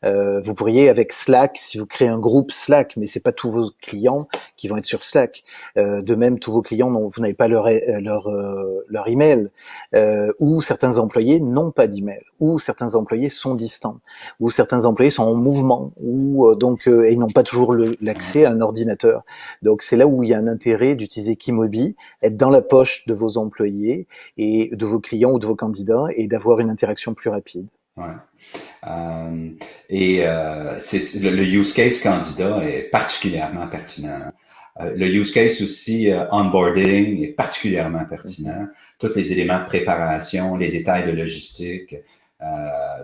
Vous pourriez avec Slack, si vous créez un groupe Slack, mais c'est pas tous vos clients qui vont être sur Slack. De même, tous vos clients, vous n'avez pas leur email, ou certains employés n'ont pas d'email, ou certains employés sont distants, ou certains employés sont en mouvement, ou et ils n'ont pas toujours l'accès à un ordinateur. Donc c'est là où il y a un intérêt d'utiliser Kimobi, être dans la poche de vos employés et de vos clients ou de vos candidats et d'avoir une interaction plus rapide. Ouais. Le use case candidat est particulièrement pertinent. Le use case aussi onboarding est particulièrement pertinent. Tous les éléments de préparation, les détails de logistique.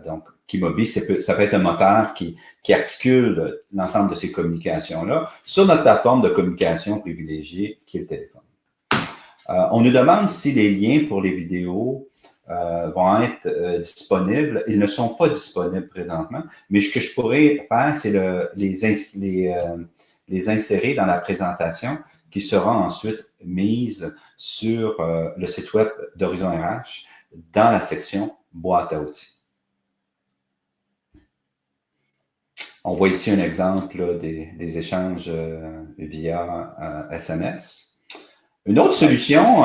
Donc, Kimobi, ça peut être un moteur qui articule l'ensemble de ces communications-là sur notre plateforme de communication privilégiée qui est le téléphone. On nous demande si les liens pour les vidéos vont être disponibles. Ils ne sont pas disponibles présentement, mais ce que je pourrais faire, c'est les insérer dans la présentation qui sera ensuite mise sur le site web d'Horizon RH dans la section boîte à outils. On voit ici un exemple là, des échanges via SMS. Une autre solution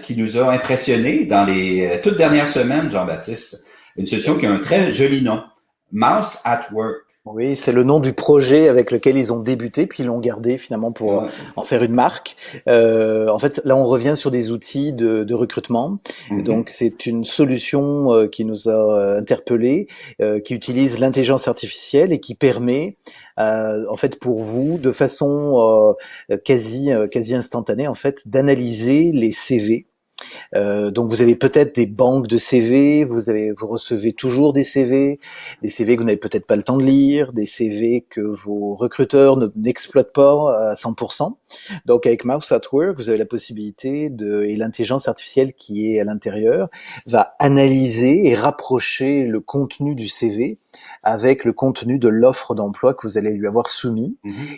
qui nous a impressionnés dans les toutes dernières semaines, Jean-Baptiste, une solution qui a un très joli nom, Mouse at Work. Oui, c'est le nom du projet avec lequel ils ont débuté, puis ils l'ont gardé finalement pour en faire une marque. En fait, là, on revient sur des outils de recrutement. Donc, c'est une solution qui nous a interpellés, qui utilise l'intelligence artificielle et qui permet, en fait, pour vous, de façon quasi instantanée, en fait, d'analyser les CV. Donc vous avez peut-être des banques de CV, vous recevez toujours des CV que vous n'avez peut-être pas le temps de lire, des CV que vos recruteurs n'exploitent pas à 100%. Donc avec Mouse at Work, vous avez la possibilité et l'intelligence artificielle qui est à l'intérieur va analyser et rapprocher le contenu du CV avec le contenu de l'offre d'emploi que vous allez lui avoir soumis.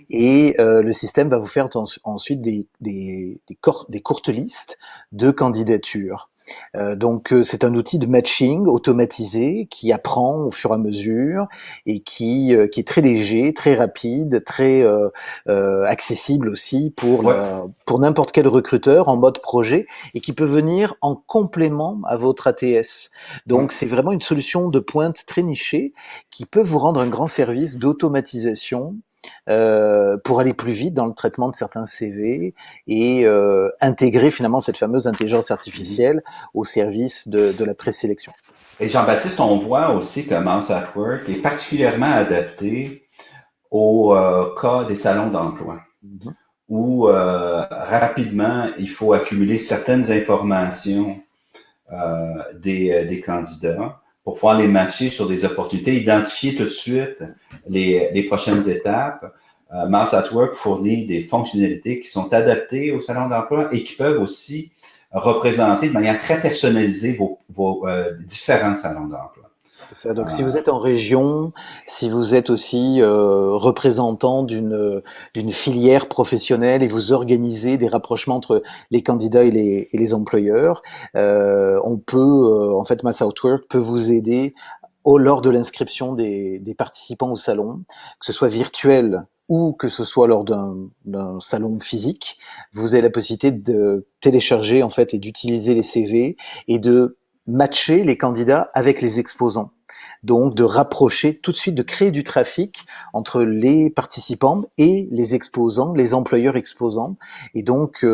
Et le système va vous faire ensuite des courtes listes de candidatures. C'est un outil de matching automatisé qui apprend au fur et à mesure et qui est très léger, très rapide, très accessible aussi Ouais. pour n'importe quel recruteur en mode projet et qui peut venir en complément à votre ATS. Ouais. Donc c'est vraiment une solution de pointe très nichée qui peut vous rendre un grand service d'automatisation pour aller plus vite dans le traitement de certains CV et intégrer finalement cette fameuse intelligence artificielle au service de la présélection. Et Jean-Baptiste, on voit aussi que Mouse at Work est particulièrement adapté au cas des salons d'emploi, où rapidement, il faut accumuler certaines informations des candidats pour pouvoir les matcher sur des opportunités, identifier tout de suite les prochaines étapes. Mouse at Work fournit des fonctionnalités qui sont adaptées au salon d'emploi et qui peuvent aussi représenter de manière très personnalisée vos différents salons d'emploi. C'est ça. Donc, si vous êtes en région, si vous êtes aussi représentant d'une filière professionnelle et vous organisez des rapprochements entre les candidats et les employeurs, on peut, en fait, Mouse at Work peut vous aider lors de l'inscription des participants au salon, que ce soit virtuel ou que ce soit lors d'un salon physique. Vous avez la possibilité de télécharger en fait et d'utiliser les CV et de matcher les candidats avec les exposants. Donc de rapprocher tout de suite, de créer du trafic entre les participants et les exposants, les employeurs exposants, et donc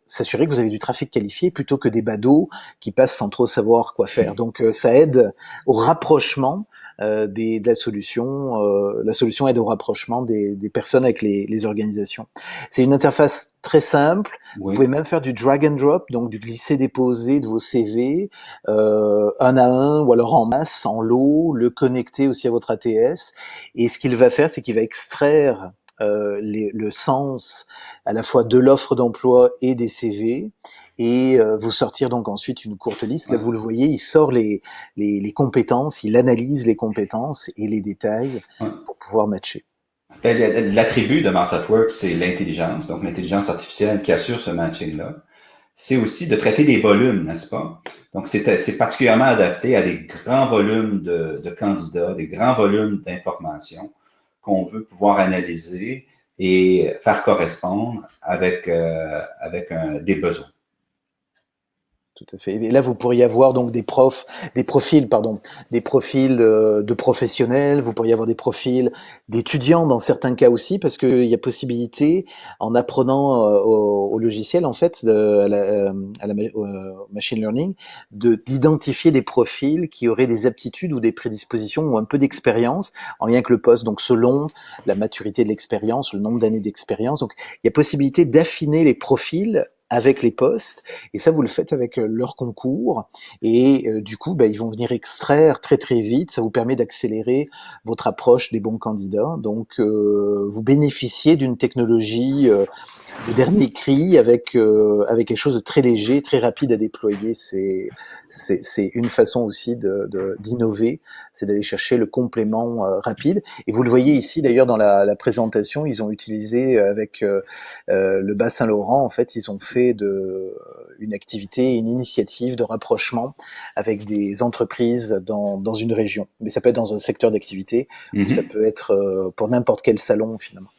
s'assurer que vous avez du trafic qualifié plutôt que des badauds qui passent sans trop savoir quoi faire. Donc ça aide au rapprochement de la solution. La solution aide au rapprochement des personnes avec les organisations. C'est une interface très simple. Oui. Vous pouvez même faire du drag and drop, donc du glisser-déposer de vos CV un à un ou alors en masse, en lot, le connecter aussi à votre ATS. Et ce qu'il va faire, c'est qu'il va extraire le sens à la fois de l'offre d'emploi et des CV et vous sortir donc ensuite une courte liste. Là, vous le voyez, il sort les compétences, il analyse les compétences et les détails pour pouvoir matcher. L'attribut de Mouse at Work, c'est l'intelligence, donc l'intelligence artificielle qui assure ce matching-là. C'est aussi de traiter des volumes, n'est-ce pas? Donc, c'est particulièrement adapté à des grands volumes de candidats, des grands volumes d'informations qu'on veut pouvoir analyser et faire correspondre avec des besoins. Tout à fait. Et là, vous pourriez avoir donc des profils de professionnels. Vous pourriez avoir des profils d'étudiants dans certains cas aussi, parce qu'il y a possibilité, en apprenant au logiciel en fait, au machine learning, d'identifier des profils qui auraient des aptitudes ou des prédispositions ou un peu d'expérience en lien avec le poste. Donc, selon la maturité de l'expérience, le nombre d'années d'expérience. Donc, il y a possibilité d'affiner les profils avec les postes, et ça vous le faites avec leur concours, et du coup ils vont venir extraire très très vite. Ça vous permet d'accélérer votre approche des bons candidats. Donc vous bénéficiez d'une technologie de dernier cri avec quelque chose de très léger, très rapide à déployer. C'est une façon aussi d'innover, c'est d'aller chercher le complément rapide. Et vous le voyez ici d'ailleurs dans la présentation, ils ont utilisé avec le Bas-Saint-Laurent, en fait, ils ont fait une activité, une initiative de rapprochement avec des entreprises dans une région. Mais ça peut être dans un secteur d'activité, ou ça peut être pour n'importe quel salon finalement.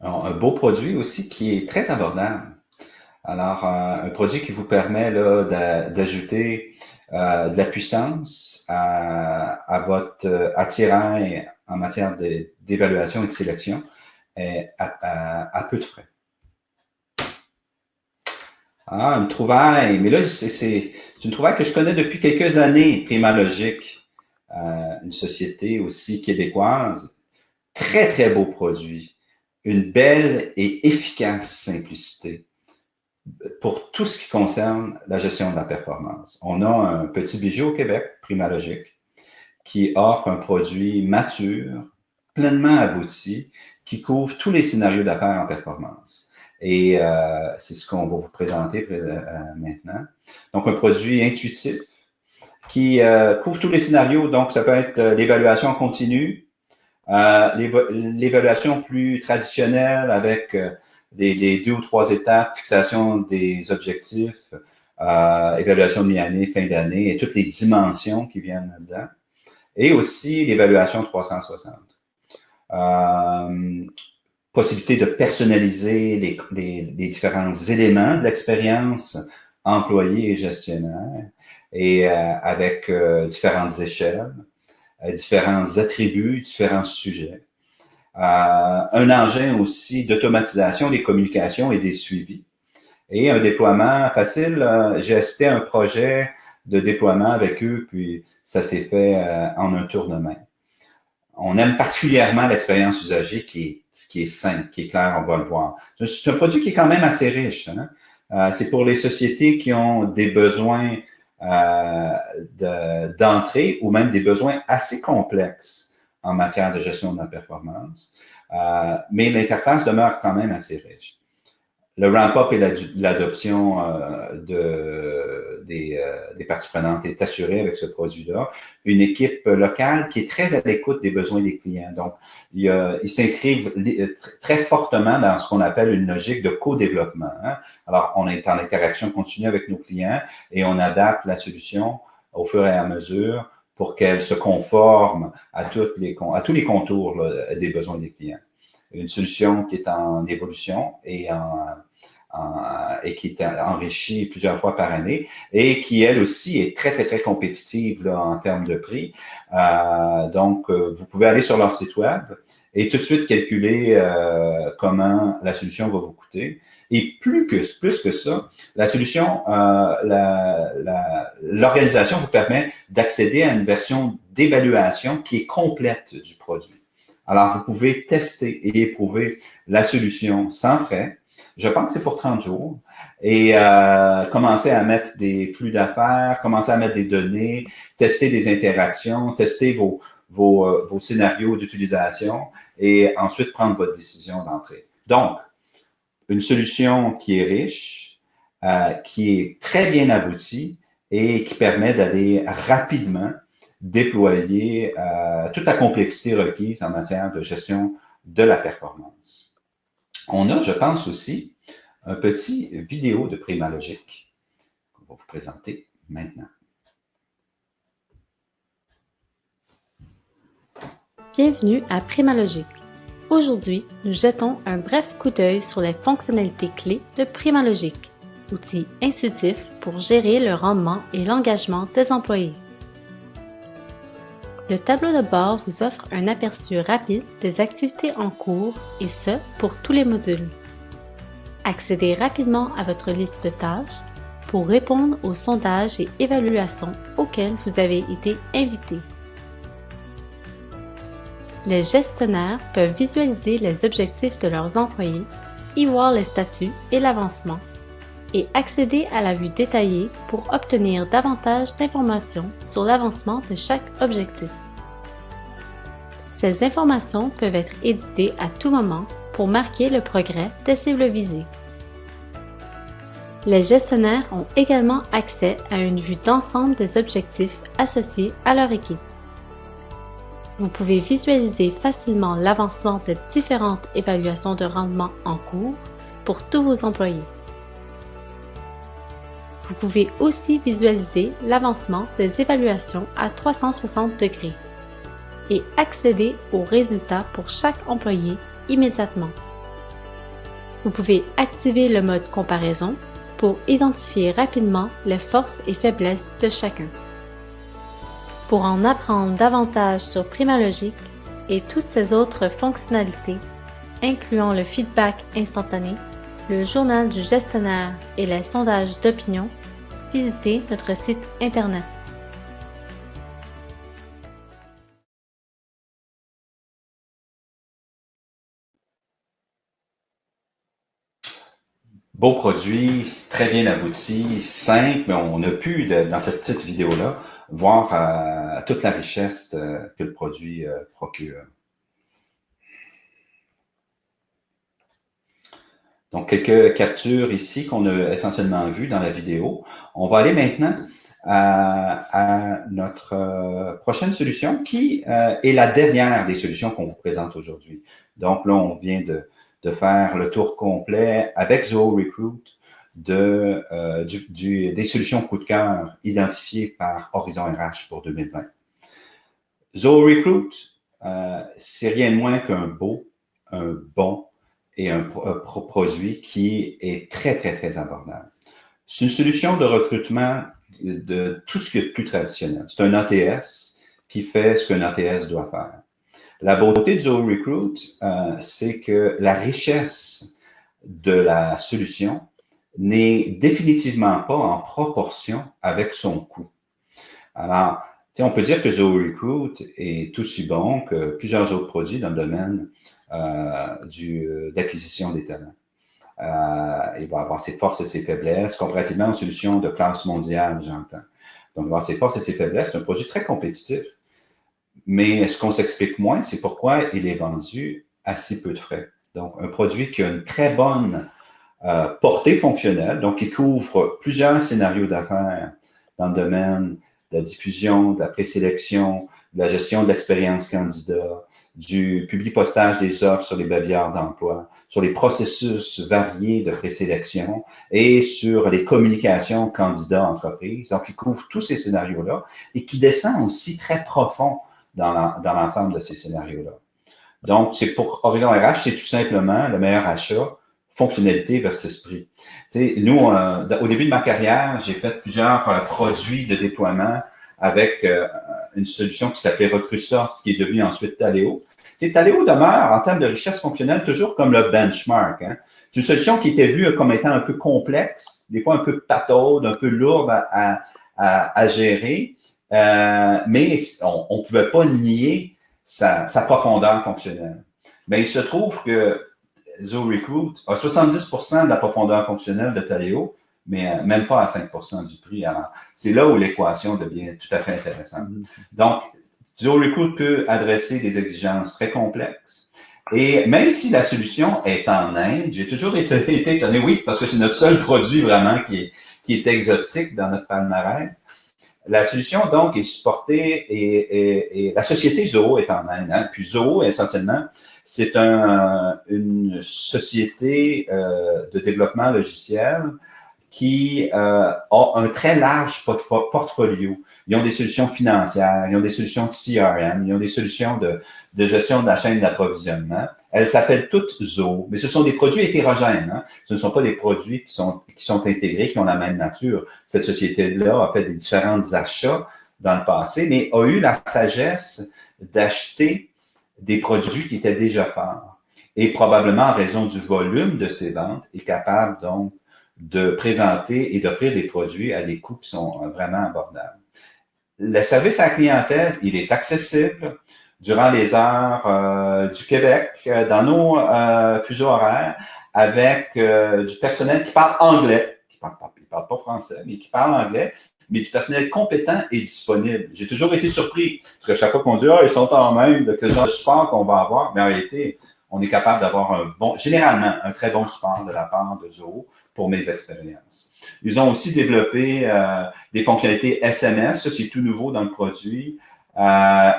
Alors, un beau produit aussi qui est très abordable. Alors, un produit qui vous permet là d'ajouter de la puissance à votre attirail en matière d'évaluation et de sélection à peu de frais. Ah, une trouvaille. Mais là, c'est une trouvaille que je connais depuis quelques années, Primalogic, une société aussi québécoise. Très, très beau produit. Une belle et efficace simplicité pour tout ce qui concerne la gestion de la performance. On a un petit bijou au Québec, Primalogic, qui offre un produit mature, pleinement abouti, qui couvre tous les scénarios d'affaires en performance. Et c'est ce qu'on va vous présenter maintenant. Donc, un produit intuitif qui couvre tous les scénarios. Donc, ça peut être l'évaluation continue, l'évaluation plus traditionnelle avec les 2 ou 3 étapes, fixation des objectifs, évaluation de mi-année, fin d'année, et toutes les dimensions qui viennent là-dedans. Et aussi l'évaluation 360. Possibilité de personnaliser les différents éléments de l'expérience employé et gestionnaire, et avec différentes échelles, différents attributs, différents sujets. Un engin aussi d'automatisation des communications et des suivis. Et un déploiement facile. J'ai assisté à un projet de déploiement avec eux, puis ça s'est fait en un tour de main. On aime particulièrement l'expérience usagée qui est simple, qui est claire, on va le voir. C'est un produit qui est quand même assez riche. Hein? C'est pour les sociétés qui ont des besoins d'entrée ou même des besoins assez complexes en matière de gestion de la performance. Mais l'interface demeure quand même assez riche. Le ramp-up et l'adoption des parties prenantes est assuré avec ce produit-là. Une équipe locale qui est très à l'écoute des besoins des clients. Donc, ils s'inscrivent très fortement dans ce qu'on appelle une logique de co-développement. Hein? Alors, on est en interaction continue avec nos clients et on adapte la solution au fur et à mesure pour qu'elle se conforme à tous les contours là, des besoins des clients. Une solution qui est en évolution et qui est enrichie plusieurs fois par année et qui, elle aussi, est très, très, très compétitive là, en termes de prix. Donc, vous pouvez aller sur leur site web et tout de suite calculer comment la solution va vous coûter. Et plus que ça, la solution, l'organisation vous permet d'accéder à une version d'évaluation qui est complète du produit. Alors, vous pouvez tester et éprouver la solution sans frais. Je pense que c'est pour 30 jours. Et commencer à mettre des flux d'affaires, commencer à mettre des données, tester des interactions, tester vos scénarios d'utilisation et ensuite prendre votre décision d'entrée. Donc, une solution qui est riche, qui est très bien aboutie et qui permet d'aller rapidement déployer toute la complexité requise en matière de gestion de la performance. On a, je pense aussi, un petit vidéo de Primalogic qu'on va vous présenter maintenant. Bienvenue à Primalogic. Aujourd'hui, nous jetons un bref coup d'œil sur les fonctionnalités clés de Primalogic, outil intuitif pour gérer le rendement et l'engagement des employés. Le tableau de bord vous offre un aperçu rapide des activités en cours et ce, pour tous les modules. Accédez rapidement à votre liste de tâches pour répondre aux sondages et évaluations auxquels vous avez été invité. Les gestionnaires peuvent visualiser les objectifs de leurs employés, y voir les statuts et l'avancement, et accéder à la vue détaillée pour obtenir davantage d'informations sur l'avancement de chaque objectif. Ces informations peuvent être éditées à tout moment pour marquer le progrès des cibles visées. Les gestionnaires ont également accès à une vue d'ensemble des objectifs associés à leur équipe. Vous pouvez visualiser facilement l'avancement des différentes évaluations de rendement en cours pour tous vos employés. Vous pouvez aussi visualiser l'avancement des évaluations à 360 degrés et accéder aux résultats pour chaque employé immédiatement. Vous pouvez activer le mode comparaison pour identifier rapidement les forces et faiblesses de chacun. Pour en apprendre davantage sur Primalogic et toutes ses autres fonctionnalités, incluant le feedback instantané, le journal du gestionnaire et les sondages d'opinion, visitez notre site Internet. Beau produit, très bien abouti, simple, mais on a pu, dans cette petite vidéo-là, voir toute la richesse que le produit procure. Donc, quelques captures ici qu'on a essentiellement vues dans la vidéo. On va aller maintenant à notre prochaine solution qui est la dernière des solutions qu'on vous présente aujourd'hui. Donc là, on vient de faire le tour complet avec Zoho Recruit des solutions coup de cœur identifiées par Horizon RH pour 2020. Zoho Recruit, c'est rien de moins qu'un beau, un bon et un produit qui est très, très, très abordable. C'est une solution de recrutement de tout ce qui est plus traditionnel. C'est un ATS qui fait ce qu'un ATS doit faire. La beauté de Zoho Recruit, c'est que la richesse de la solution n'est définitivement pas en proportion avec son coût. Alors, on peut dire que Zoho Recruit est aussi bon que plusieurs autres produits dans le domaine d'acquisition des talents. Il va avoir ses forces et ses faiblesses, comparativement aux solutions de classe mondiale, j'entends. Donc, il va avoir ses forces et ses faiblesses. C'est un produit très compétitif. Mais ce qu'on s'explique moins, c'est pourquoi il est vendu à si peu de frais. Donc, un produit qui a une très bonne portée fonctionnelle, donc qui couvre plusieurs scénarios d'affaires dans le domaine de la diffusion, de la présélection, de la gestion de l'expérience candidat, du publipostage des offres sur les babillards d'emploi, sur les processus variés de présélection et sur les communications candidats-entreprises. Donc, il couvre tous ces scénarios-là et qui descend aussi très profond dans l'ensemble de ces scénarios-là. Donc, c'est pour Horizon RH, c'est tout simplement le meilleur achat, fonctionnalité versus prix. Tu sais, nous, au début de ma carrière, j'ai fait plusieurs produits de déploiement avec une solution qui s'appelait Recrusoft, qui est devenue ensuite Taleo. Tu sais, Taleo demeure, en termes de richesse fonctionnelle, toujours comme le benchmark. Hein. C'est une solution qui était vue comme étant un peu complexe, des fois un peu pataude, un peu lourde à gérer, mais on ne pouvait pas nier sa profondeur fonctionnelle. Mais il se trouve que Zoho Recruit a 70% de la profondeur fonctionnelle de Taleo, mais même pas à 5% du prix. Alors, c'est là où l'équation devient tout à fait intéressante. Donc, Zoho Recruit peut adresser des exigences très complexes. Et même si la solution est en Inde, j'ai toujours été étonné, oui, parce que c'est notre seul produit vraiment qui est exotique dans notre palmarès. La solution, donc, est supportée et la société Zoho est en Inde. Hein. Puis Zoho, essentiellement, c'est une société de développement logiciel qui a un très large portfolio. Ils ont des solutions financières, ils ont des solutions de CRM, ils ont des solutions de gestion de la chaîne d'approvisionnement. Elles s'appellent toutes Zoho, mais ce sont des produits hétérogènes. Hein. Ce ne sont pas des produits qui sont intégrés, qui ont la même nature. Cette société-là a fait des différents achats dans le passé, mais a eu la sagesse d'acheter des produits qui étaient déjà forts. Et probablement, en raison du volume de ses ventes, est capable donc de présenter et d'offrir des produits à des coûts qui sont vraiment abordables. Le service à la clientèle, il est accessible durant les heures du Québec, dans nos fuseaux horaires, avec du personnel qui parle anglais, qui parle pas français, mais qui parle anglais, mais du personnel compétent et disponible. J'ai toujours été surpris, parce que chaque fois qu'on dit « Ah, ils sont en même de quel genre de support qu'on va avoir », mais en réalité, on est capable d'avoir généralement, un très bon support de la part de Zoho pour mes expériences. Ils ont aussi développé des fonctionnalités SMS, ça c'est tout nouveau dans le produit,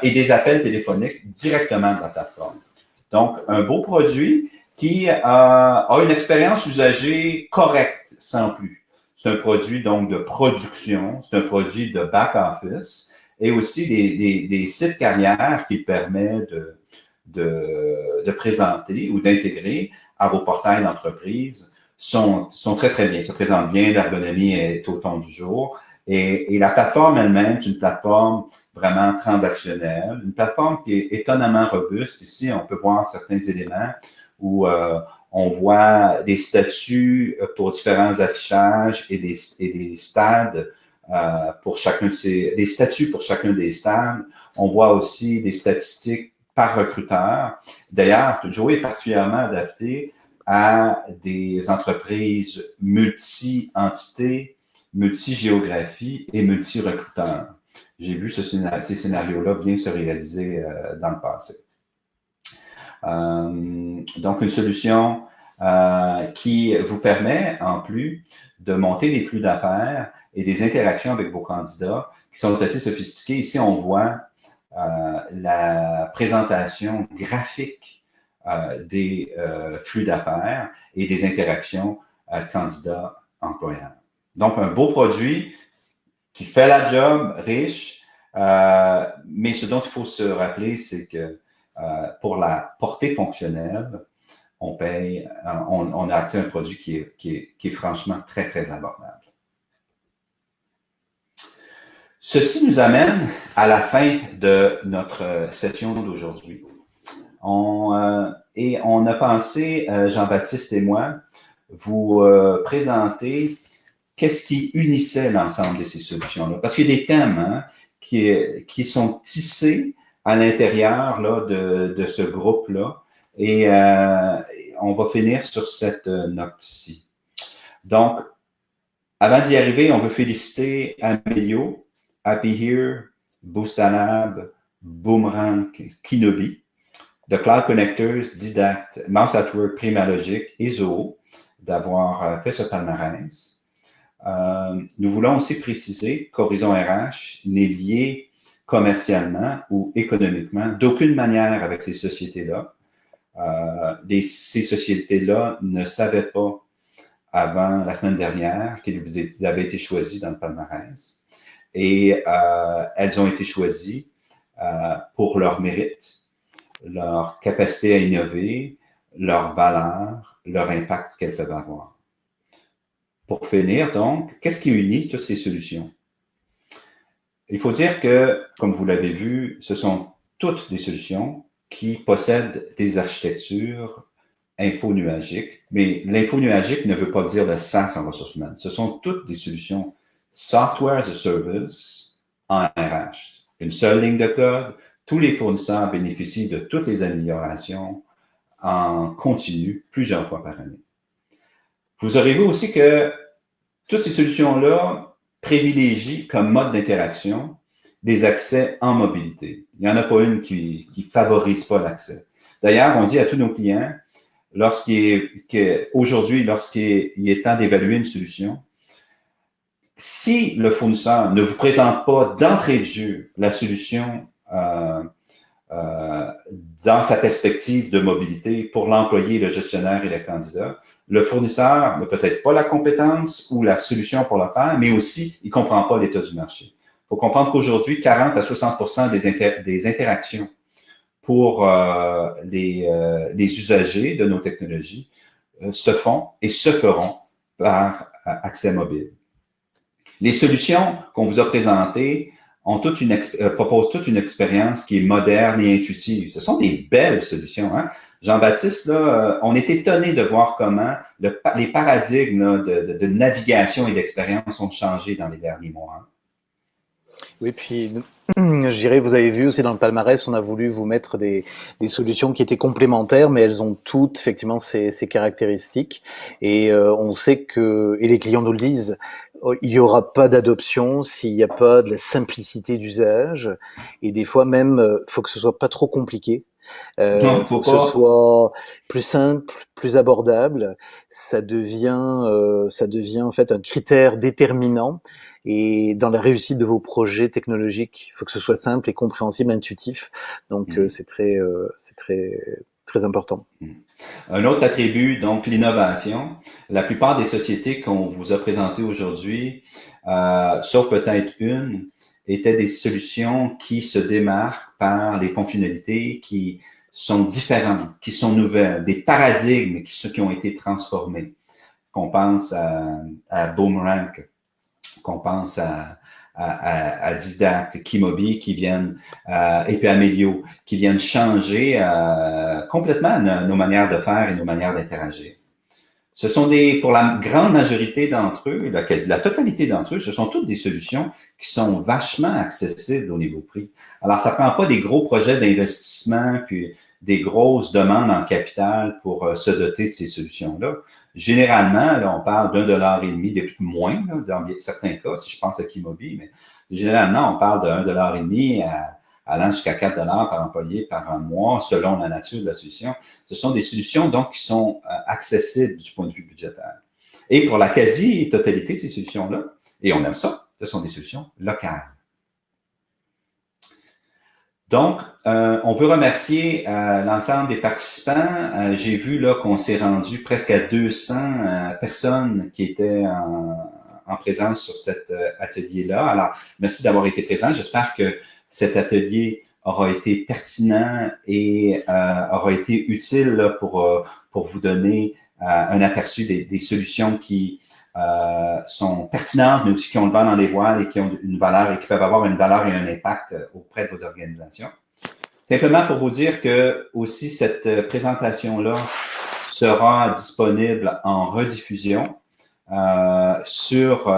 et des appels téléphoniques directement de la plateforme. Donc, un beau produit qui a une expérience usagée correcte, sans plus. C'est un produit donc de production, c'est un produit de back-office et aussi des sites carrières qui permettent de présenter ou d'intégrer à vos portails d'entreprise sont très, très bien, se présentent bien, l'ergonomie est au ton du jour. Et la plateforme elle-même, c'est une plateforme vraiment transactionnelle, une plateforme qui est étonnamment robuste. Ici, on peut voir certains éléments où on voit des statuts pour différents affichages et des stades pour chacun des statuts pour chacun des stades. On voit aussi des statistiques par recruteur. D'ailleurs, Zoho est particulièrement adapté à des entreprises multi-entités, multi-géographie et multi-recruteurs. J'ai vu ces scénarios-là bien se réaliser dans le passé. Donc, une solution qui vous permet, en plus, de monter des flux d'affaires et des interactions avec vos candidats qui sont assez sophistiqués. Ici, on voit la présentation graphique des flux d'affaires et des interactions candidat-employeur. Donc, un beau produit qui fait la job, riche, mais ce dont il faut se rappeler, c'est que pour la portée fonctionnelle, on a accès à un produit qui est franchement très, très abordable. Ceci nous amène à la fin de notre session d'aujourd'hui. On a pensé, Jean-Baptiste et moi, vous présenter qu'est-ce qui unissait l'ensemble de ces solutions-là. Parce qu'il y a des thèmes qui sont tissés à l'intérieur là, de ce groupe-là. Et on va finir sur cette note-ci. Donc, avant d'y arriver, on veut féliciter Amelio, Happy Here, Boostalab, Boomerang, Kinobi, The Cloud Connectors, Didact, Mouse at Work, Primalogic et Zoho d'avoir fait ce palmarès. Nous voulons aussi préciser qu'Horizon RH n'est lié commercialement ou économiquement d'aucune manière avec ces sociétés-là. Ces sociétés-là ne savaient pas avant la semaine dernière qu'ils avaient été choisis dans le palmarès. Et elles ont été choisies pour leur mérite, leur capacité à innover, leur valeur, leur impact qu'elles peuvent avoir. Pour finir, donc, qu'est-ce qui unit toutes ces solutions? Il faut dire que, comme vous l'avez vu, ce sont toutes des solutions qui possèdent des architectures info-nuagiques, mais l'info-nuagique ne veut pas dire le SaaS en ressources humaines. Ce sont toutes des solutions Software as a Service en RH. Une seule ligne de code, tous les fournisseurs bénéficient de toutes les améliorations en continu plusieurs fois par année. Vous aurez vu aussi que toutes ces solutions-là privilégient comme mode d'interaction des accès en mobilité. Il n'y en a pas une qui favorise pas l'accès. D'ailleurs, on dit à tous nos clients, aujourd'hui, lorsqu'il est temps d'évaluer une solution, si le fournisseur ne vous présente pas d'entrée de jeu la solution dans sa perspective de mobilité pour l'employé, le gestionnaire et le candidat, le fournisseur n'a peut-être pas la compétence ou la solution pour le faire, mais aussi, il ne comprend pas l'état du marché. Il faut comprendre qu'aujourd'hui, 40 à 60% des interactions pour les usagers de nos technologies se font et se feront par accès mobile. Les solutions qu'on vous a présentées proposent toute une expérience qui est moderne et intuitive. Ce sont des belles solutions. Hein? Jean-Baptiste, là, on est étonné de voir comment les paradigmes là, de navigation et d'expérience ont changé dans les derniers mois. Hein? Oui, puis je dirais, vous avez vu aussi dans le palmarès, on a voulu vous mettre des solutions qui étaient complémentaires, mais elles ont toutes effectivement ces caractéristiques. Et on sait que, et les clients nous le disent, il n'y aura pas d'adoption s'il n'y a pas de la simplicité d'usage. Et des fois même, faut que ce soit pas trop compliqué. Faut que ce soit plus simple, plus abordable. Ça devient en fait un critère déterminant. Et dans la réussite de vos projets technologiques, il faut que ce soit simple et compréhensible, intuitif. Donc c'est très important. Un autre attribut, donc l'innovation. La plupart des sociétés qu'on vous a présentées aujourd'hui, sauf peut-être une, étaient des solutions qui se démarquent par les fonctionnalités qui sont différentes, qui sont nouvelles, des paradigmes qui ont été transformés. Qu'on pense à Boomerang, qu'on pense à Didact, Kinobi qui viennent, et puis Amelio, qui viennent changer complètement nos manières de faire et nos manières d'interagir. Ce sont pour la grande majorité d'entre eux, la totalité d'entre eux, ce sont toutes des solutions qui sont vachement accessibles au niveau prix. Alors, ça prend pas des gros projets d'investissement puis des grosses demandes en capital pour se doter de ces solutions-là. Généralement, là, on parle $1,50, des moins, là, dans certains cas, si je pense à Kinobi, mais généralement, on parle de $1,50 allant jusqu'à $4 par employé par mois, selon la nature de la solution. Ce sont des solutions, donc, qui sont accessibles du point de vue budgétaire. Et pour la quasi-totalité de ces solutions-là, et on aime ça, ce sont des solutions locales. Donc, on veut remercier l'ensemble des participants. J'ai vu là qu'on s'est rendu presque à 200 personnes qui étaient en présence sur cet atelier-là. Alors, merci d'avoir été présent. J'espère que cet atelier aura été pertinent et aura été utile là, pour vous donner un aperçu des solutions qui sont pertinentes, mais aussi qui ont le vent dans les voiles et qui ont une valeur et qui peuvent avoir une valeur et un impact auprès de vos organisations. Simplement pour vous dire que aussi cette présentation-là sera disponible en rediffusion sur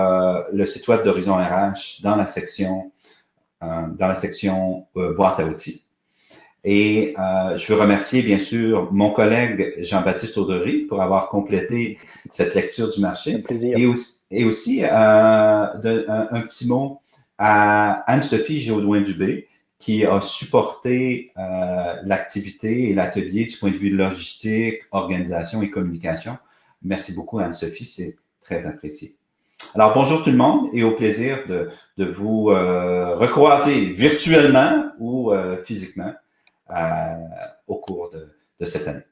le site web d'Horizon RH dans la section boîte à outils. Et je veux remercier, bien sûr, mon collègue Jean-Baptiste Audry pour avoir complété cette lecture du marché. Un plaisir. Et aussi un petit mot à Anne-Sophie Jaudoin-Dubé qui a supporté l'activité et l'atelier du point de vue logistique, organisation et communication. Merci beaucoup, Anne-Sophie, c'est très apprécié. Alors, bonjour tout le monde et au plaisir de vous recroiser virtuellement ou physiquement au cours de cette année.